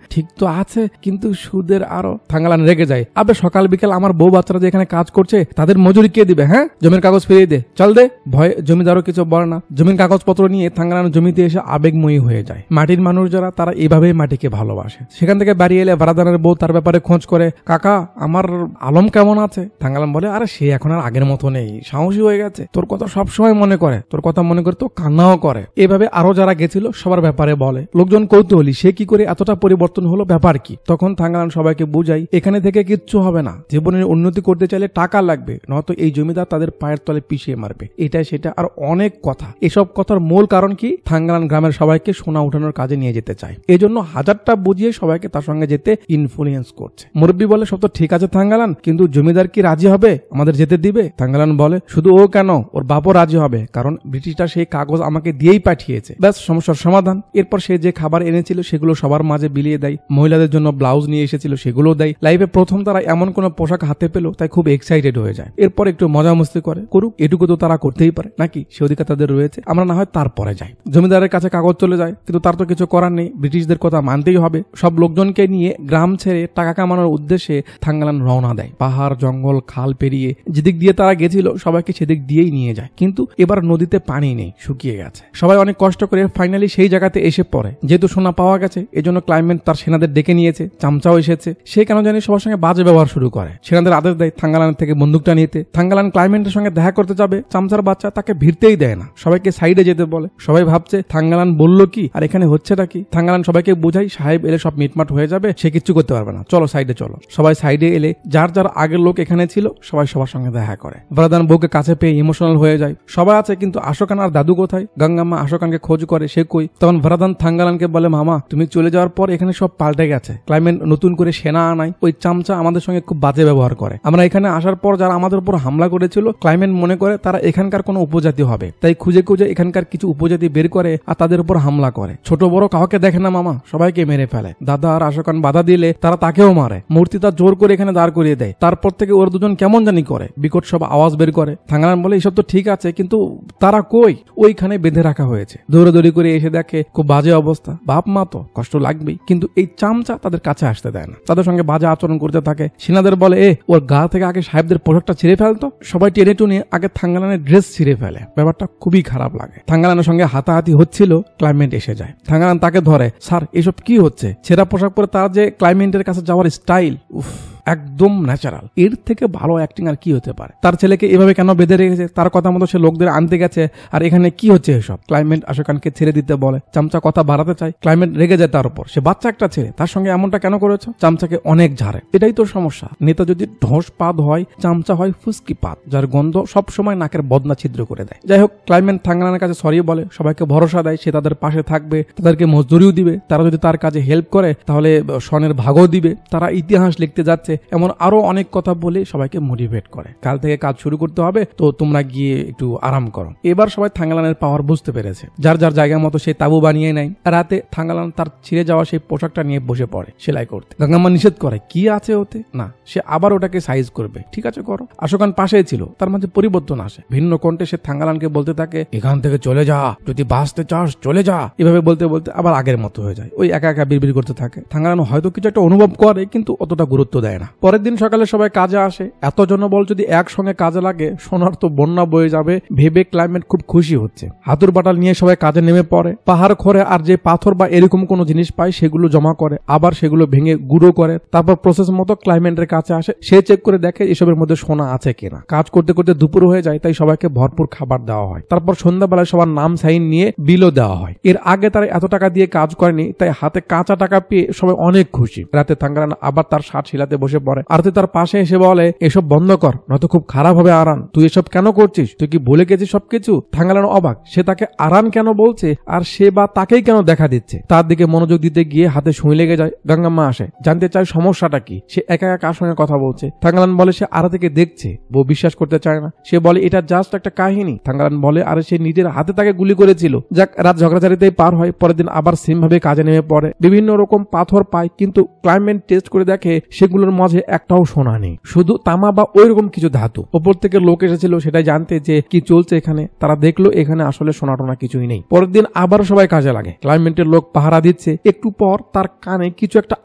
ঠিক তো আছে, কিন্তু সুদের আরো। থাঙ্গালান রেগে যায়। আবে সকাল বিকেল আমার বউ বাচ্চারা যে এখানে কাজ করছে তাদের মজুরি কে দিবে? হ্যাঁ, জমির কাগজ ফিরিয়ে দে, চল দে। ভয়ে জমিদারও কিছু বলে না। জমির কাগজপত্র নিয়ে থাঙ্গালান জমিতে এসে আবেগময়ী হয়ে যায়। মাটির মানুষ যারা, তারা এইভাবেই মাটিকে ভালোবাসে। সেখান থেকে বাড়ি এলে ভাড়াদারের বউ তার ব্যাপারে খোঁজ করে, কাকা আমার আলম কেমন আছে? থাঙ্গালান বলে, আরে সে এখন আর আগের মতো নেই, সাহসী হয়ে গেছে। তোর কথা সবসময় মনে করে, তোর কথা মনে করে তো কান্নাও করে। এভাবে আরো যারা গেছিল সবার ব্যাপারে বলে। লোকজন কৌতূহলী, সে কি করে এতটা পরিবর্তন হলো, ব্যাপার কি? তখন থাঙ্গালান সবাইকে বুঝাই, এখানে থেকে কিচ্ছু হবে না। জীবনের উন্নতি করতে চাইলে টাকা লাগবে, নয়তো এই জমিদার তাদের পায়ের তলে পিছিয়ে মারবে। এটা সেটা আর অনেক কথা। এসব কথার মূল কারণ কি? থাঙ্গালান গ্রামের সবাইকে সোনা উঠানোর কাজে নিয়ে যেতে চায়। এজন্য হাজারটা বুঝিয়ে সবাইকে তার সঙ্গে যেতে ইনফ্লুয়েন্স করছে। মুরব্বী বলে, সব তো ঠিক আছে থাঙ্গালান, কিন্তু জমিদার কি রাজি হবে আমাদের যেতে দিবে? থাঙ্গালান বলে, শুধু ও কেন, ওর বাপও রাজি হবে, কারণ ব্রিটিশরা সেই কাগজ আমাকে দিয়েই পাঠিয়েছে। ব্যাস, সমস্যার সমাধান। এরপর সে যে খাবার এনেছিল সেগুলো সবার মাঝে বিলিয়ে দেয়। মহিলাদের জন্য ব্লাউজ নিয়ে এসেছিল, সেগুলো দেয়। লাইফে প্রথম তারা এমন কোন পোশাক হাতে পেল, তাই খুব এক্সাইটেড হয়ে যায়। এরপর একটু মজা মস্তি করে, করুক, এটুকু তো তারা করতেই পারে নাকি, সে অধিকার তাদের রয়েছে। আমরা না হয় তারপরে যাই। জমিদারের কাছে কাগজ চলে যায়, কিন্তু তার তো কিছু করার নেই, ব্রিটিশদের কথা মানতেই হবে। সব লোকজনকে নিয়ে গ্রাম ছেড়ে টাকা কামানোর উদ্দেশ্যে থাঙ্গালান রওনা দেয়। পাহাড় জঙ্গল খাল পেরিয়ে যেদিক দিয়ে তারা গেছিল সবাইকে সেদিক দিয়েই নিয়ে যায়। কিন্তু এবার নদীতে পানি নেই, শুকিয়ে গেছে। সবাই অনেক কষ্ট করে ফাইনালি সেই জায়গাতে এসে পড়ে। যেহেতু সোনা পাওয়া গেছে এজন্য ক্লাইমেট তার সেনাদের ডেকে নিয়েছে, চামচাও এসেছে। সে কেন জানি সবার সঙ্গে বাজে ব্যবহার শুরু করে, সেনাদের আদেশ দেয় থাঙ্গালানের থেকে বন্দুকটা নিতে। থাঙ্গালান ক্লাইমেটের সঙ্গে দেখা করতে যাবে, চামচার বাচ্চা তাকে ভিড়তেই দেয় না, সবাইকে সাইডে যেতে বলে। সবাই ভাবছে থাঙ্গালান বলল কি আর এখানে হচ্ছেটা কি। থাঙ্গালান সবাইকে বোঝাই সাহেব এলে সব মিটমাট হয়ে যাবে, সে কিচ্ছু করতে পারবে না, চলো সাইডে চলো। সবাই সাইডে এলে যার যার আগের লোক এখানে ছিল সবাই সবার সঙ্গে দেখা করে। বরাদান বউকে কাছে পেয়ে ইমোশনাল হয়ে যায়। সবাই আছে কিন্তু আশোকান আর দাদু কোথায়? গঙ্গাম্মা আশোকানকে খোঁজ করে, সে কই? তখন ভরাদান থাঙ্গালানকে বলে মামা তুমি চলে যাওয়ার পর এখানে সব পাল্টে গেছে, ক্লাইমেট নতুন করে সেনা আনায়, ওই চামচা আমাদের সঙ্গে খুব বাজে ব্যবহার করে। আমরা এখানে আসার পর যারা আমাদের উপর হামলা করেছিল ক্লাইমেট মনে করে তারা এখানকার কোনো উপজাতি হবে, তাই খুঁজে খুঁজে এখানকার কিছু উপজাতি বের করে আর তাদের উপর হামলা করে। ছোট বড় কাউকে দেখে না মামা, সবাইকে মেরে ফেলে। দাদা আর আশোকান বাধা দিলে তারা তাকেও মারে। মূর্তিটা জোর করে এখানে দাঁড় করিয়ে দেয়। তারপর থেকে ওর দুজন কেমন জানি করে, বিকট সব আওয়াজ বের করে। থাঙ্গালান বলে এইসব তো ঠিক আছে কিন্তু তারা কই? ওইখানে বেঁধে রাখা হয়েছে। দৌড়াদৌড়ি করে এসে দেখে খুব বাজে অবস্থা। বাপ মা তো কষ্ট লাগবেই, কিন্তু এই চামচা তাদের কাছে আসতে দেয় না, তাদের সঙ্গে বাজে আচরণ করতে থাকে। সেনাদের বলে ওর গা থেকে আগে সাহেবদের পোশাকটা ছিঁড়ে ফেলতো। সবাই টেনে টুনে আগে থাঙ্গালানের ড্রেস ছিঁড়ে ফেলে। ব্যাপারটা খুবই খারাপ লাগে। থাঙ্গালানের সঙ্গে হাতাহাতি হচ্ছিল, ক্লাইমেট এসে যায়। থাঙ্গালান তাকে ধরে, স্যার এসব কি হচ্ছে? ছেঁড়া পোশাক পরে তার যে ক্লাইমেটের কাছে যাওয়ার স্টাইল, উফ একদম ন্যাচারাল, এর থেকে ভালো অ্যাক্টিং আর কি হতে পারে? তার ছেলেকে এভাবে কেন বেঁধে রেখেছে? তার কথা মতো সে লোকদের আনতে গেছে, আর এখানে কি হচ্ছে এসব? ক্লাইমেট আশোকানকে ছেড়ে দিতে বলে। চামচা কথা বাড়াতে চায়, ক্লাইমেট রেগে যায় তার উপর। সে বাচ্চা একটা ছেলে, তার সঙ্গে এমনটা কেন করেছো? চামচাকে অনেক ঝাড়ে। এটাই তো সমস্যা, নেতা যদি ঢোস পাত হয়, চামচা হয় ফুসকি পাত, যার গন্ধ সব সময় নাকের বদনা ছিদ্র করে দেয়। যাই হোক, ক্লাইমেট থাঙ্গালানের কাছে সরি বলে, সবাইকে ভরসা দেয় সে তাদের পাশে থাকবে, তাদেরকে মজদুরিও দিবে, তারা যদি তার কাজে হেল্প করে তাহলে স্বর্ণের ভাগও দিবে, তারা ইতিহাস লিখতে যাচ্ছে, এমন আরো অনেক কথা বলে সবাইকে মোটিভেট করে। কাল থেকে কাজ শুরু করতে হবে, তো তোমরা গিয়ে একটু আরাম করো। এবার সবাই থাঙ্গালানের পাওয়ার বুঝতে পেরেছে। যার যার জায়গা মতো সে তাবু বানিয়ে নেয়। রাতে থাঙ্গালান তার ছিঁড়ে যাওয়া সেই পোশাকটা নিয়ে বসে পড়ে সেলাই করতে। গঙ্গাম্মা নিষেধ করে, কি আছে ওতে? না, সে আবার ওটাকে সাইজ করবে। ঠিক আছে করো। আশোকান পাশেই ছিল, তার মাঝে পরিবর্তন আসে। ভিন্ন কণ্ঠে সে থাঙ্গালানকে বলতে থাকে, এখান থেকে চলে যা, যদি বাঁচতে চাস চলে যা। এভাবে বলতে বলতে আবার আগের মতো হয়ে যায়, ওই একা একা বিড়বিড় করতে থাকে। থাঙ্গালান হয়তো কিছু একটা অনুভব করে কিন্তু অতটা গুরুত্ব দেয় না। পরের দিন সকালে সবাই কাজে আসে। এত জনবল যদি একসঙ্গে কাজে লাগে সোনার তো বন্যা বয়ে যাবে ভেবে ক্লাইমেট খুব খুশি হচ্ছে। হাতুর বাটাল নিয়ে সবাই কাজে নেমে পড়ে। পাহাড় খোঁড়ে আর যে পাথর বা এরকম কোনো জিনিস পায় সেগুলো জমা করে, আবার সেগুলো ভেঙে গুঁড়ো করে, তারপর প্রসেস মতো ক্লাইমেটের কাছে আসে। সে চেক করে দেখে এসবের মধ্যে সোনা আছে কিনা। কাজ করতে করতে দুপুর হয়ে যায়, তাই সবাইকে ভরপুর খাবার দেওয়া হয়। তারপর সন্ধ্যাবেলায় সবার নাম সাইন নিয়ে বিলও দেওয়া হয়। এর আগে তারা এত টাকা দিয়ে কাজ করেনি, তাই হাতে কাঁচা টাকা পেয়ে সবাই অনেক খুশি। রাতে থাঙ্গালান আবার তার শার্ট শিলাতে বসে পড়ে। আর তার পাশে এসে বলে, এসব বন্ধ কর, নয়তো খুব খারাপ হবে আরান। তুই এসব কেন করছিস? তুই কি বলে গেছিস সবকিছু? থাঙ্গালান অবাক, সে তাকে আরান কেন বলছে আর সে বা তাকেই কেন দেখা দিচ্ছে। তার দিকে মনোযোগ দিতে গিয়ে হাতে সুই লেগে যায়। গঙ্গাম্মা আসে, জানতে চায় সমস্যাটা কি। সে একা একা কার সঙ্গে কথা বলছে। থাঙ্গালান বলে সে আড়া থেকে দেখছে। বউ বিশ্বাস করতে চায় না। সে বলে এটা জাস্ট একটা কাহিনী। থাঙ্গালান বলে আরে সে নিজের হাতে তাকে গুলি করেছিল। যাক, রাত ঝগড়াঝাড়িতেই পার হয়। পরের দিন আবার সেম ভাবে কাজে নেমে পড়ে। বিভিন্ন রকম পাথর পায়, কিন্তু ক্লাইমেট টেস্ট করে দেখে সেগুলোর মাঝে একটাও সোনা নেই, শুধু তামা বা ওই রকম কিছু ধাতু। ওপর থেকে লোক এসেছিল সেটাই জানতে যে কি চলছে এখানে। তারা দেখলো এখানে আসলে সোনা টোনা কিছুই নেই। পরের দিন আবার সবাই কাজে লাগে। ক্লাইমেটের লোক পাহারা দিচ্ছে। একটু পর তার কানে কিছু একটা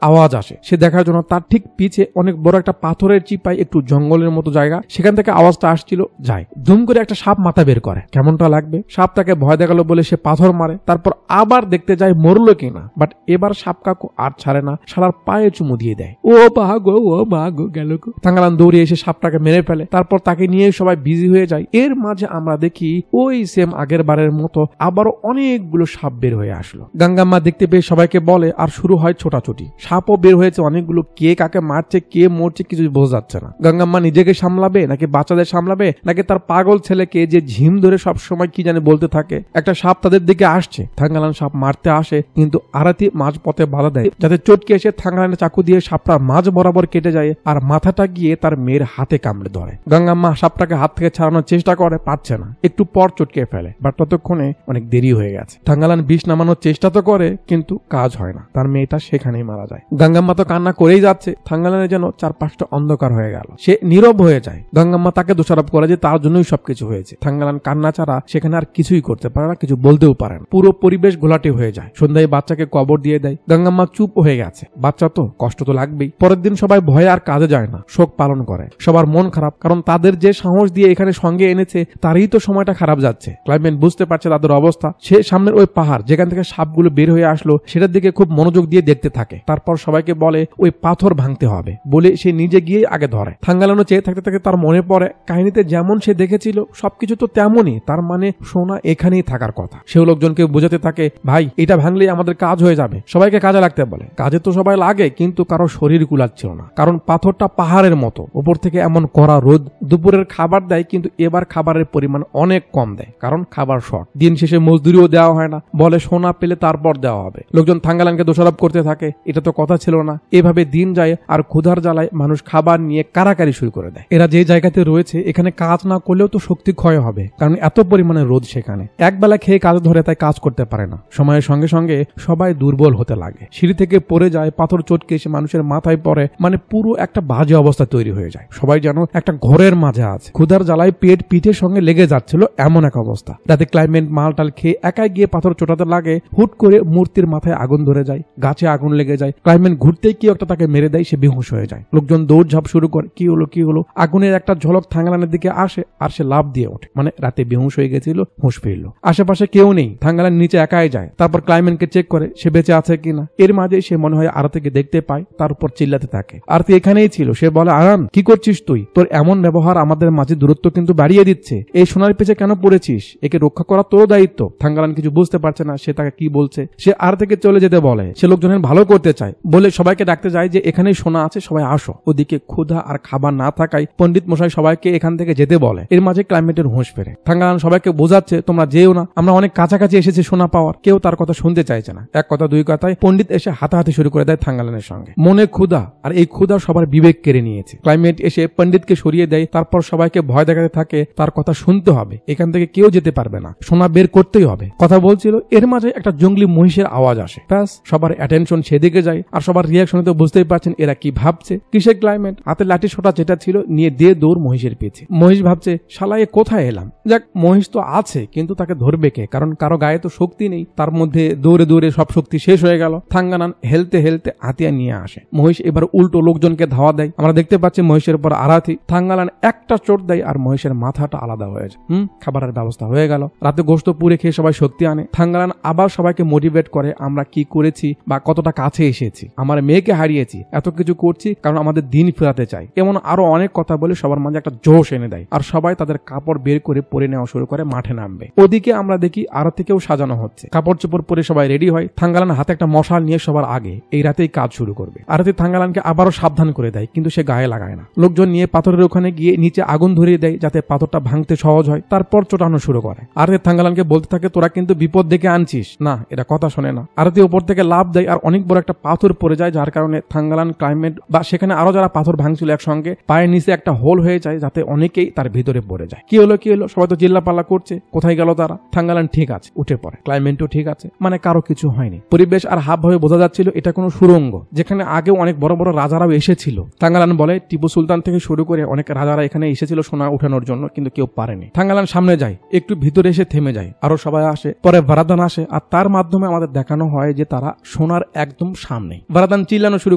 আওয়াজ আসে। সে দেখার জন্য তার ঠিক পিছে অনেক বড় একটা পাথরের চিপায় একটু জঙ্গলের মতো জায়গা, সেখান থেকে আওয়াজটা আসছিল। যায়, ধুম করে একটা সাপ মাথা বের করে। কেমনটা লাগবে? সাপ তাকে ভয় দেখালো বলে সে পাথর মারে। তারপর আবার দেখতে যায় মরলো কিনা। বাট এবার সাপ কাকু আর ছাড়ে না, সারার পায়ে চুমু দিয়ে দেয়। ও ভাগো, ও ভাগো, গেল গো। থাঙ্গালান দৌড়ে এসে সাপটাকে মেরে ফেলে। তারপর তাকে নিয়ে সবাই বিজি হয়ে যায়। এর মাঝে আমরা দেখি ওই সেম আগের বারের মতো আবারও অনেকগুলো সাপ বের হয়ে আসলো। গঙ্গাম্মা দেখতে পেয়ে সবাইকে বলে, আর শুরু হয় ছোটাছুটি। সাপও বের হয়েছে অনেকগুলো। কে কাকে মারছে, কে মরছে কিছু বোঝা যাচ্ছে না। গঙ্গাম্মা নিজেকে সামলাবে নাকি বাচ্চাদের সামলাবে, নাকি তার পাগল ছেলেকে যে ঝিম ধরে সব সময় কি জানে বলতে থাকে। একটা সাপ তাদের দিকে আসছে। থাঙ্গালান সাপ মারতে আসে, কিন্তু আরাতি মাঝ পথে বাধা দেয়, যাতে চটকে এসে থাঙ্গালানের চাকু দিয়ে সাপটা মাঝ বরাবর কেটে যায় আর মাথাটা গিয়ে তার মেয়ের হাতে কামড়ে ধরে। গঙ্গাম্মা সাপটাকে হাত থেকে ছাড়ানোর চেষ্টা করে, পারছে না। একটু পর চটকে ফেলে, বাট ততক্ষণে অনেক দেরি হয়ে গেছে। থাঙ্গালান বিষ নামানোর চেষ্টা তো করে, কিন্তু কাজ হয় না। তার মেয়েটা সেখানেই মারা যায়। গঙ্গাম্মা তো কান্না করেই যাচ্ছে। থাঙ্গালানের যেন চারপাশটা অন্ধকার হয়ে গেল। সে নীরব হয়ে যায়। গঙ্গাম্মা তাকে দোষারোপ করে যে তার জন্যই সবকিছু হয়েছে। থাঙ্গালান কান্না ছাড়া সেখানে আর কিছুই করতে পারে না, কিছু বলতেও পারে না। পুরো পরিবেশ ঘোলাটে হয়ে যায়। সন্ধ্যায় বাচ্চাকে কবর দিয়ে দেয়। গঙ্গাম্মা চুপ হয়ে গেছে। বাচ্চা তো, কষ্ট তো লাগবেই। পরের দিন সবাই সবাই ভয়ে আর কাজে যায় না, শোক পালন করে। সবার মন খারাপ, কারণ তাদের যে সাহস দিয়ে এখানে সঙ্গে এনেছে তারই তো সময়টা খারাপ যাচ্ছে। ক্লাইমেট বুঝতে পারছে তাদের অবস্থা। সে সামনের ওই পাহাড় যেখান থেকে সাপগুলো বের হয়ে আসলো সেটার দিকে খুব মনোযোগ দিয়ে দেখতে থাকে। তারপর সবাইকে বলে ওই পাথর ভাঙতে হবে বলে সে নিজে গিয়ে আগে ধরে। থাঙ্গালানো চেয়ে থাকতে থাকতে তার মনে পড়ে কাহিনীতে যেমন সে দেখেছিল সবকিছু তো তেমনই, তার মানে সোনা এখানেই থাকার কথা। সেও লোকজনকে বোঝাতে থাকে, ভাই এটা ভাঙলেই আমাদের কাজ হয়ে যাবে, সবাইকে কাজে লাগতে বলে। কাজে তো সবাই লাগে, কিন্তু কারো শরীর কুলাচ্ছিল না, কারণ পাথরটা পাহাড়ের মতো, উপর থেকে এমন কড়া রোদ। দুপুরের খাবার দেয়, কিন্তু এবার খাবারের পরিমাণ অনেক কম দেয়, কারণ খাবার শর্ট। দিন শেষে মজদুরিও দেওয়া হয় না, বলে সোনা পেলে তারপর দেওয়া হবে। লোকজন থাঙ্গালানকে দোষারোপ করতে থাকে, এটা তো কথা ছিল না। এভাবে দিন যায়, আর ক্ষুধার জ্বালায় মানুষ খাবার নিয়ে কারাকারি শুরু করে দেয়। এরা যে জায়গাতে রয়েছে এখানে কাজ না করলেও তো শক্তি ক্ষয় হবে, কারণ এত পরিমাণে রোদ সেখানে। একবেলা খেয়ে কাজ ধরে, তাই কাজ করতে পারে না। সময়ের সঙ্গে সঙ্গে সবাই দুর্বল হতে লাগে, সিঁড়ি থেকে পড়ে যায়, পাথর চটকে এসে মানুষের মাথায় পড়ে, মানে পুরো একটা বাজে অবস্থা তৈরি হয়ে যায়। সবাই যেন একটা ঘরের মাঝে আছে, ক্ষুধার জ্বালায় পেট পিঠের সঙ্গে লেগে যাচ্ছিল, এমন এক অবস্থা। রাতে ক্লাইমেট মালটাল খেয়ে একাই গিয়ে পাথর চোটাতে লাগে। হুট করে মূর্তির মাথায় আগুন ধরে যায়, গাছে আগুন লেগে যায়। ক্লাইমেট ঘুরতেই কি একটা তাকে মেরে দেয়, সে বেহুশ হয়ে যায়। লোকজন দৌড়ঝাঁপ শুরু করে, কি হলো কি হলো। আগুনের একটা ঝলক থাঙ্গালানের দিকে আসে, আর সে লাফ দিয়ে ওঠে, মানে রাতে বেহুশ হয়ে গেছিল, হুঁশ ফিরল। আশেপাশে কেউ নেই, থাঙ্গালান নিচে একাই যায়। তারপর ক্লাইমেটকে চেক করে সে বেঁচে আছে কিনা। এর মাঝে সে মনে হয় আরতিকে দেখতে পায়, তার উপর চিল্লাতে থাকে। আরতি এখানেই ছিল। সে বলে, আরান কি করছিস তুই? তোর এমন ব্যবহার আমাদের মাঝে দূরত্ব কিন্তু বাড়িয়ে দিচ্ছে। এই সোনার পেছে কেন পড়েছিস? একে রক্ষা করা তোর দায়িত্ব। থাঙ্গালান কিছু বুঝতে পারছে না সে তাকে কি বলছে। সে আরতিকে চলে যেতে বলে, সে লোকজনের ভালো করতে চায় বলে সবাইকে ডাকতে যায় যে এখানেই সোনা আছে, সবাই আসো। ওদিকে ক্ষুধা আর খাবার না থাকায় পণ্ডিত মশাই সবাইকে এখান থেকে যেতে বলে। এর মাঝে ক্লাইমেটের হুঁশ ফেরে। থাঙ্গালান সবাইকে বোঝাচ্ছে, তোমরা যেও না, আমরা অনেক কাছাকাছি এসেছি সোনা পাওয়ার। কেউ তার কথা শুনতে চাইছে না। এক কথা দুই কথায় পণ্ডিত এসে হাতাহাতি শুরু করে দেয় থাঙ্গালানের সঙ্গে। মনে ক্ষুধা, আর এই ক্ষুধা সবার বিবেক কেড়ে নিয়েছে। ক্লাইমেট এসে পণ্ডিতকে সরিয়ে দেয়, তারপর সবাইকে ভয় দেখাতে থাকে তার কথা শুনতে হবে, এখান থেকে কেউ যেতে পারবে না, সোনা বের করতেই হবে। কথা বলছিল, এর মাঝে একটা জঙ্গলি মহিষের আওয়াজ আসে। ব্যাস সবার অ্যাটেনশন সেদিকে যায়, আর সবার রিয়াকশনে তো বুঝতেই পারছেন এরা কি ভাবছে। কিসে ক্লাইমেট হাতে লাঠি সোটা যেটা ছিল নিয়ে দিয়ে দৌড় মহিষের পিছে। মহিষ ভাবছে, শালা এ কোথায় এলাম? যাক, মহিষ তো আছে, কিন্তু তাকে ধরবে কে? কারণ কারো গায়ে তো শক্তি নেই। তার মধ্যে দৌড়ে দৌড়ে সব শক্তি শেষ হয়ে গেল। থাঙ্গালান হেলতে হেলতে হাতিয়া নিয়ে আসে। মহিষ এবার উল্টো লোকজনকে ধাওয়া দেয়। আমরা দেখতে পাচ্ছি মহিষের উপর আরাথি। থাঙ্গালান একটা চোট দেয় আর মহিষের মাথাটা আলাদা হয়ে যায়। খাবারের ব্যবস্থা হয়ে গেল। রাতে গোশত পুড়ে খেয়ে সবাই শক্তি আনে। থাঙ্গালান আবার সবাইকে মোটিভেট করে, আমরা কি করেছি বা কতটা কাছে এসেছি, আমার মেয়েকে হারিয়েছি, এত কিছু করছি কারণ আমাদের দিন ফেরাতে চাই, এমন আরো অনেক কথা বলে সবার মাঝে একটা জোশ এনে দেয়। আর সবাই তাদের কাপড় বের করে পরে নেওয়া শুরু করে, মাঠে নামবে। ওদিকে আমরা দেখি আরতিকেও সাজানো হচ্ছে। কাপড় চোপড় পরে সবাই রেডি হয়। থাঙ্গালান হাতে একটা মশাল নিয়ে সবার আগে এই রাতেই কাজ শুরু করবে। আরতি থাঙ্গালানকে আবারও সাবধান করে দেয়, কিন্তু সে গায়ে লাগায় না। লোকজন নিয়ে পাথরের ওখানে গিয়ে নিচে আগুন ধরিয়ে দেয়, যাতে পাথরটা ভাঙতে সহজ হয়। তারপর চোটানো শুরু করে। আরতি থাঙ্গালানকে বলতে থাকে, তোরা কিন্তু বিপদ ডেকে আনছিস না। এটা কথা শোনে না। আরতি উপর থেকে লাফ দেয়, আর অনেক বড় একটা পাথর পড়ে যায়, যার কারণে থাঙ্গালান, ক্লাইমেট বা সেখানে আরো যারা পাথর ভাঙছিল একসঙ্গে, পায়ের নিচে একটা হোল হয়ে যায়, যাতে অনেকেই তার ভিতরে পড়ে যায়। কি হলো কি হলো, সবাই তো চিল্লাপাল্লা করছে, কোথায় গেল তারা? থাঙ্গালান ঠিক আছে, উঠে পড়ে। ক্লাইমেটও ঠিক আছে, মানে কারো কিছু হয়নি। পরিবেশ আর হাবভাবে বোঝা যাচ্ছিল এটা কোনো সুড়ঙ্গ, যেখানে আগেও অনেক বড় বড় রাজারাও এসেছিল। থাঙ্গালান বলে, টিপু সুলতান থেকে শুরু করে অনেক রাজারা এখানে এসেছিল সোনা উঠানোর জন্য, কিন্তু কেউ পারেনি। থাঙ্গালান সামনে যায়, একটু ভিতরে এসে থেমে যায়। আরো সবাই আসে, পরে ভারাদান আসে, আর তার মাধ্যমে আমাদের দেখানো হয় যে তারা সোনার একদম সামনে। ভারাদান চিল্লানো শুরু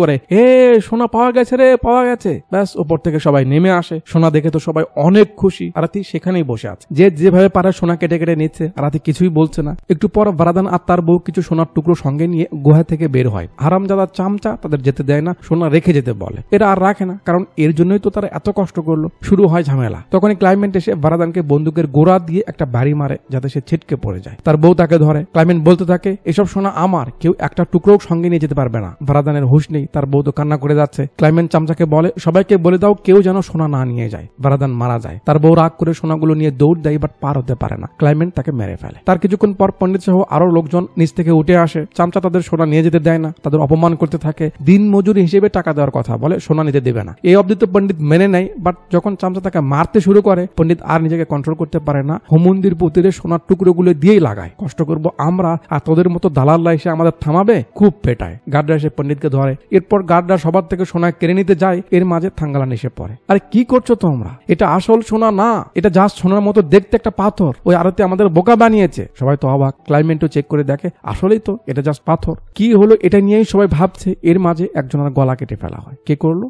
করে, এ সোনা পাওয়া গেছে রে, পাওয়া গেছে। ব্যাস ওপর থেকে সবাই নেমে আসে। সোনা দেখে তো সবাই অনেক খুশি। আরাতি সেখানেই বসে আছে, যে যেভাবে পারে সোনা কেটে কেটে নিচ্ছে। আরাতি কিছুই বলছে না। একটু পর ভারাদান আর তার বউ কিছু সোনার টুকরো সঙ্গে নিয়ে গুহা থেকে বের হয়। হারামজাদা চামচা তাদের যেতে দেয় না, সোনা রেখে যেতে বলে। এরা আর রাখে না, কারণ এর জন্যই তো তারা এত কষ্ট করলো। শুরু হয় ঝামেলা। তখনই ক্লাইমেট এসে ভারাদানকে বন্দুকের গোড়া দিয়ে একটা বাড়ি মারে, যাতে সে ছিটকে পড়ে যায়। তার বউ তাকে ধরে। ক্লাইমেট বলতে থাকে, এসব সোনা আমার, কেউ একটা টুকরো সঙ্গে নিয়ে যেতে পারবে না। ভারাদানের হুঁশ নেই, তার বউ তো কান্না করে যাচ্ছে। ক্লাইমেট চামচাকে বলে, সবাইকে বলে দাও কেউ যেন সোনা না নিয়ে যায়। ভারাদান মারা যায়। তার বউ রাগ করে সোনাগুলো নিয়ে দৌড় দেয়, বাট পার হতে পারে না। ক্লাইমেট তাকে মেরে ফেলে। তার কিছুক্ষণ পর পণ্ডিত সহ আরো লোকজন নিচ থেকে উঠে আসে। চামচা তাদের সোনা নিয়ে যেতে দেয় না, তাদের অপমান করতে থাকে। দিন মজুরি হিসেবে টাকা দেওয়ার কথা বলে, সোনা নিতে দেবে না। এই অবধি তো পণ্ডিত মেনে নেয়, বাট যখন চামচা তাকে মারতে শুরু করে, পণ্ডিত আর নিজেকে কন্ট্রোল করতে পারে না। হুমুন্দির পুতিরে সোনার টুকরোগুলো দিয়েই লাগায়। কষ্ট করবো আমরা, আর তোদের মতো দালাল্লা এসে আমাদের থামাবে? খুব পেটায়। গার্ডরা এসে পণ্ডিতকে ধরে। এরপর গার্ডরা সবার থেকে সোনা কেড়ে নিতে যায়। এর মাঝে থাঙ্গালান এসে পড়ে। আরে কি করছো তোমরা? এটা আসল সোনা না, এটা জাস্ট সোনার মতো দেখতে একটা পাথর। ওই আরতি আমাদের বোকা বানিয়েছে। সবাই তো অবাক। ক্লাইমেটও চেক করে দেখে, আসলেই তো এটা জাস্ট পাথর। কি হলো এটা নিয়েই সবাই ভাবছে। এর মাঝে একজনের গলা কেটে ফেলে। ফেলা হয়। কে করলো?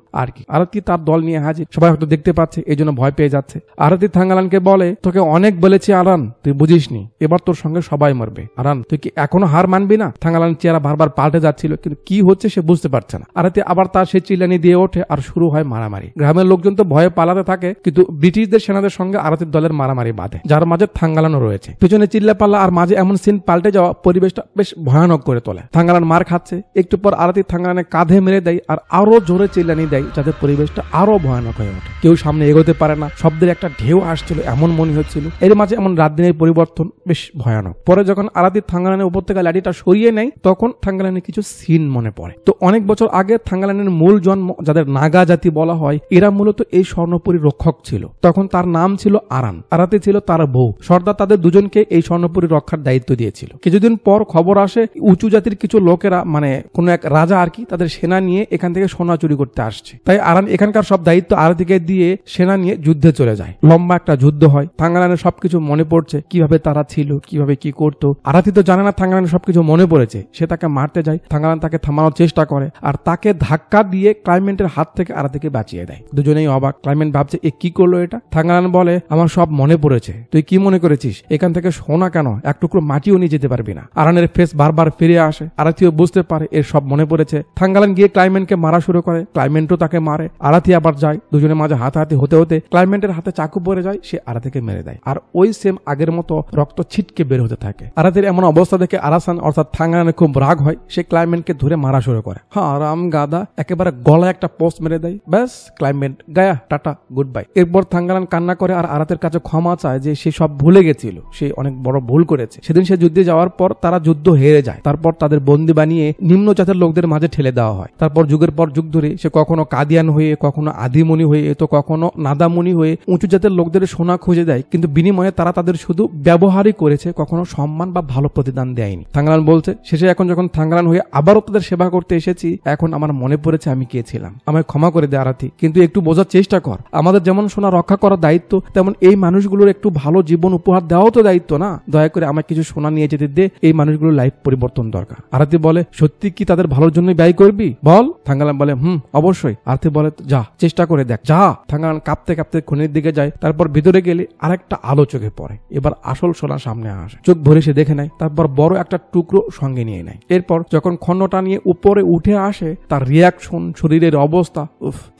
আরতি তার দল নিয়ে হাজির। সবাই হয়তো দেখতে পাচ্ছে, এই জন্য ভয় পেয়ে যাচ্ছে। আরতি থাঙ্গারানকে বলে, তোকে অনেক বলেছি আরান, তুই বুঝিসনি, এবার তোর সঙ্গে সবাই মরবে। আরান, তুই কি এখনো হার মানবি না? থাঙ্গারান চেহারা বারবার পাল্টে যাচ্ছিল, কিন্তু কি হচ্ছে সে বুঝতে পারছে না। আরতি আবার তার সেই চিল্লানি দিয়ে ওঠে আর শুরু হয় মারামারি। গ্রামের লোকজন তো ভয়ে পালাতে থাকে, কিন্তু ব্রিটিশদের সেনাদের সঙ্গে আরতির দলের মারামারি বাঁধে, যার মাঝে থাঙ্গারানও রয়েছে। পিছনে চিল্লা পাল্লা আর মাঝে এমন সিন পাল্টে যাওয়া পরিবেশটা বেশ ভয়ানক করে তোলে। থাঙ্গারান মার খাচ্ছে, একটু পর আরতি থাঙ্গারানের কাঁধে মেরে দেয় আর আরো জোরে চিল্লানি দেয়, যাতে পরিবেশটা আরো ভয়ানক হয়ে ওঠে। কেউ সামনে এগোতে পারে না, শব্দের একটা ঢেউ আসছিল এমন মনে হচ্ছিল। এর মাঝে এমন রাত দিনের পরিবর্তন বেশ ভয়ানক। পরে যখন আরতি থাঙ্গারানের উপর থেকে লাঠিটা সরিয়ে নেয়, তখন থাঙ্গারানের কিছু সিন মনে পড়ে। তো অনেক বছর আগে থাঙ্গারানের মূল জন্ম, যাদের নাগা জাতি বলা হয়, এরা মূলত এই স্বর্ণপুরীর রক্ষক ছিল। তখন তার নাম ছিল আরান, আরতি ছিল তার বউ। সর্দার তাদের দুজনকে এই স্বর্ণপুরী রক্ষার দায়িত্ব দিয়েছিল। কিছুদিন পর খবর আসে, উঁচু জাতির কিছু লোকেরা, মানে কোন এক রাজা আর কি, তাদের সেনা নিয়ে এখান থেকে সোনা চুরি করতে আসছে। তাই আরান এখানকার সব দায়িত্ব আরতিকে দিয়ে সেনা নিয়ে যুদ্ধে চলে যায়। লম্বা একটা যুদ্ধ হয়। থাঙ্গারানের সবকিছু মনে পড়ছে, কিভাবে তারা ছিল, কিভাবে কি করতো। আরতি তো জানে না থাঙ্গারানের সবকিছু মনে পড়েছে। সে তাকে মারতে যায়, থাঙ্গারান তাকে থামানোর চেষ্টা করে আর তাকে ধাক্কা দিয়ে ক্লাইমেন্টের হাত থেকে আরতিকে বাঁচিয়ে দেয়। দুজনেই অবাক। ক্লাইমেন্ট ভাবছে, এ কি করলো এটা? থাঙ্গারান বলে, আমার সব মনে পড়েছে। তুই কি মনে করেছিস এখান থেকে সোনা কেন, এক টুকরো মাটিও নিয়ে যেতে পারবি না? আরানের ফেস বারবার ফিরে আসে। আরতিও বুঝতে পারে এর সব মনে পড়েছে। থাঙ্গারান গিয়ে ক্লাইমেন্টকে মারা শুরু করে, ক্লাইমেন্টও তাকে মারে। আরতি আবার যায়। দুজনের মাঝে হাতাহাতি হতে হতে ক্লাইমেন্টের হাতে চাকু পড়ে যায়, সে আরতিকে মেরে দেয়। আর ওই সেম আগের মতো রক্ত ছিটকে বের হতে থাকে। আরতির এমন অবস্থা দেখে আরাসান অর্থাৎ থাঙ্গারানের খুব রাগ হয়। সে ক্লাইমেন্টকে ধরে মারা শুরু করে। হ্যাঁ, রাম গাদা একেবারে গলায় একটা পোস্ট মেরে দেয়। ব্যাস, ক্লাইমেন্ট গায়া, টাটা, গুড বাই। এরপর থাঙ্গারান কান্না করে আর আরতের কাছে ক্ষমা চায় যে সে সব ভুলে গেছিল, সে অনেক বড় ভুল করেছে। সেদিন সে যুদ্ধে যাওয়ার পর তারা যুদ্ধ হেরে যায়। তারপর তাদের বন্দী বানিয়ে নিম্ন জাতের লোকদের মাঝে ঠেলে দেওয়া হয়। তারপর যুগের পর যুগ ধরে সে কখনো কাদিয়ান হয়ে, কখনো আদিমণি হয়ে, তো কখনো নাদামণি হয়ে উঁচু জাতের লোকদের সোনা খুঁজে দেয়, কিন্তু বিনিময়ে তারা তাদের শুধু ব্যবহারই করেছে, কখনো সম্মান বা ভালো প্রতিদান দেয়নি। থাঙ্গারান বলছে, শেষে এখন যখন থাঙ্গারান হয়ে আবারও তাদের সেবা করতে এসেছি, এখন আমার মনে পড়েছে আমি কে ছিলাম। আমায় ক্ষমা করে দে আরতি, কিন্তু একটু বোঝার চেষ্টা কর, আমাদের যেমন সোনা রক্ষা করার দায়িত্ব, তেমন এই মানুষগুলোর একটু ভালো জীবন উপহার দেওয়াও তো দায়িত্ব না? দয়া করে আমায় কিছু সোনা নিয়ে যেতে দে, এই মানুষগুলোর লাইফ পরিবর্তন দরকার। আরতি বলে, সত্যি কি তাদের ভালোর জন্য ব্যয় করবি? বল। থাঙ্গারান বলে, অবশ্যই। আরতি বলে, যা, চেষ্টা করে দেখ, যা। থাঙ্গারান কাঁপতে কাঁপতে খনির দিকে যায়। তারপর ভিতরে গেলে আরেকটা আলো চোখে পড়ে। এবার আসল সোনা সামনে আসে। চোখ ভরে সে দেখে নেয়। তারপর বড় একটা টুকরো সঙ্গে নিয়ে নেয়। এরপর যখন খন্ডটা নিয়ে উপরে উঠে আসে, তার রিয়াকশন, শরীরের অবস্থা,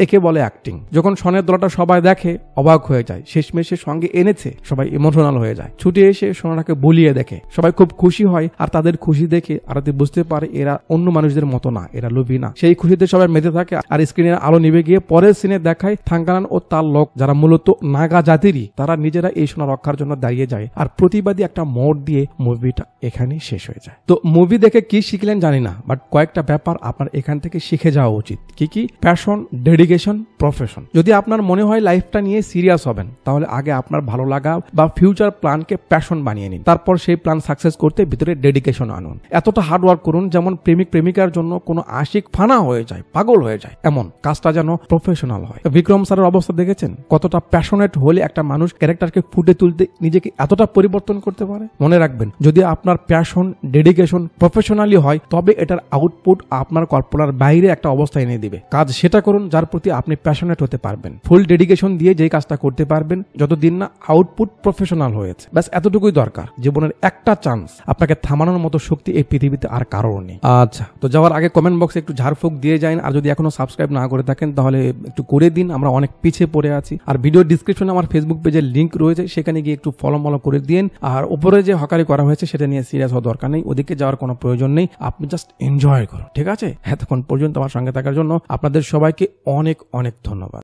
একে বলে অ্যাক্টিং। যখন সোনার দলাটা সবাই দেখে, অবাক হয়ে যায়। শেষমেশে সঙ্গে এনেছে, সবাই ইমোশনাল হয়ে যায়। ছুটে এসে সোনাটাকে বুলিয়ে দেখে, সবাই খুব খুশি হয়। আর তাদের খুশি দেখে আরতি বুঝতে পারে এরা অন্য মানুষদের মতো না, এরা লোভী না। সেই খুশিতে সবাই মেতে থাকে। আর স্ক্রিনের আলো নিভে গিয়ে পরের সিনে দেখায় থাঙ্গারান ও তার লোক, যারা মূলত নাগা জাতিরই, তারা নিজেরা এই সোনা রক্ষার জন্য দাঁড়িয়ে যায়। আর প্রতিবাদী একটা মোড় দিয়ে মুভিটা এখানেই শেষ হয়ে যায়। তো মুভি দেখে কি শিখলেন জানি না, বাট কয়েকটা ব্যাপার আপনার এখান থেকে শিখে যাওয়া উচিত। কি? Passion, dedication, profession. যদি আপনার মনে হয় লাইফটা নিয়ে সিরিয়াস হবেন, তাহলে আগে আপনার ভালো লাগা বা ফিউচার প্ল্যানকে প্যাশন বানিয়ে নিন। তারপর সেই প্ল্যান সাকসেস করতে ভিতরে ডেডিকেশন আনুন। এতটা হার্ড ওয়ার্ক করুন যেমন প্রেমিক প্রেমিকার জন্য কোনো আশিক ফানা হয়ে যায়, পাগল হয়ে যায়, এমন কাজটা যেন প্রফেশনাল হয়। বিক্রম স্যারের অবস্থা দেখেছেন? কতটা প্যাশনেট হলে একটা মানুষ ক্যারেক্টারকে ফুটে তুলতে নিজেকে এতটা পরিবর্তন করতে পারে। মনে রাখবেন, যদি আপনার প্যাশন, ডেডিকেশন প্রফেশনালি হয়, তবে এটার আউটপুট আপনার কল্পনার বাইরে একটা অবস্থা এনে দিবে। কাজ সেটা করুন যার প্রতি আপনি প্যাশনেট হতে পারবেন। ফুল ডেডিকেশন দিয়ে যেই কাজটা করতে পারবেন, যতদিন না আউটপুট প্রফেশনাল হয়েছে, ব্যাস এতটুকুই দরকার। জীবনের একটা চান্স, আপনাকে থামানোর মতো শক্তি এই পৃথিবীতে আর কারোর নেই। আচ্ছা, তো যাওয়ার আগে কমেন্ট বক্সে একটু ঝাড়ফুঁক দিয়ে যান। আর যদি এখনো সাবস্ক্রাইব না করে থাকেন, তাহলে একটু করে দিন, আমরা অনেক পিছিয়ে পড়ে আছি। আর ভিডিও ডিসক্রিপশনে আমার ফেসবুক পেজের লিঙ্ক রয়েছে, সেখানে গিয়ে একটু ফলো করে দিন। আর উপরে যে হকারি করা হয়েছে সেটা নিয়ে সিরিয়াস হওয়ার দরকার নেই, ওদিকে যাওয়ার কোনো প্রয়োজন নেই। আপনি জাস্ট এনজয় করুন, ঠিক আছে? এতক্ষণ পর্যন্ত আমার সঙ্গে থাকার জন্য আপনাদের সবাইকে অনেক অনেক ধন্যবাদ।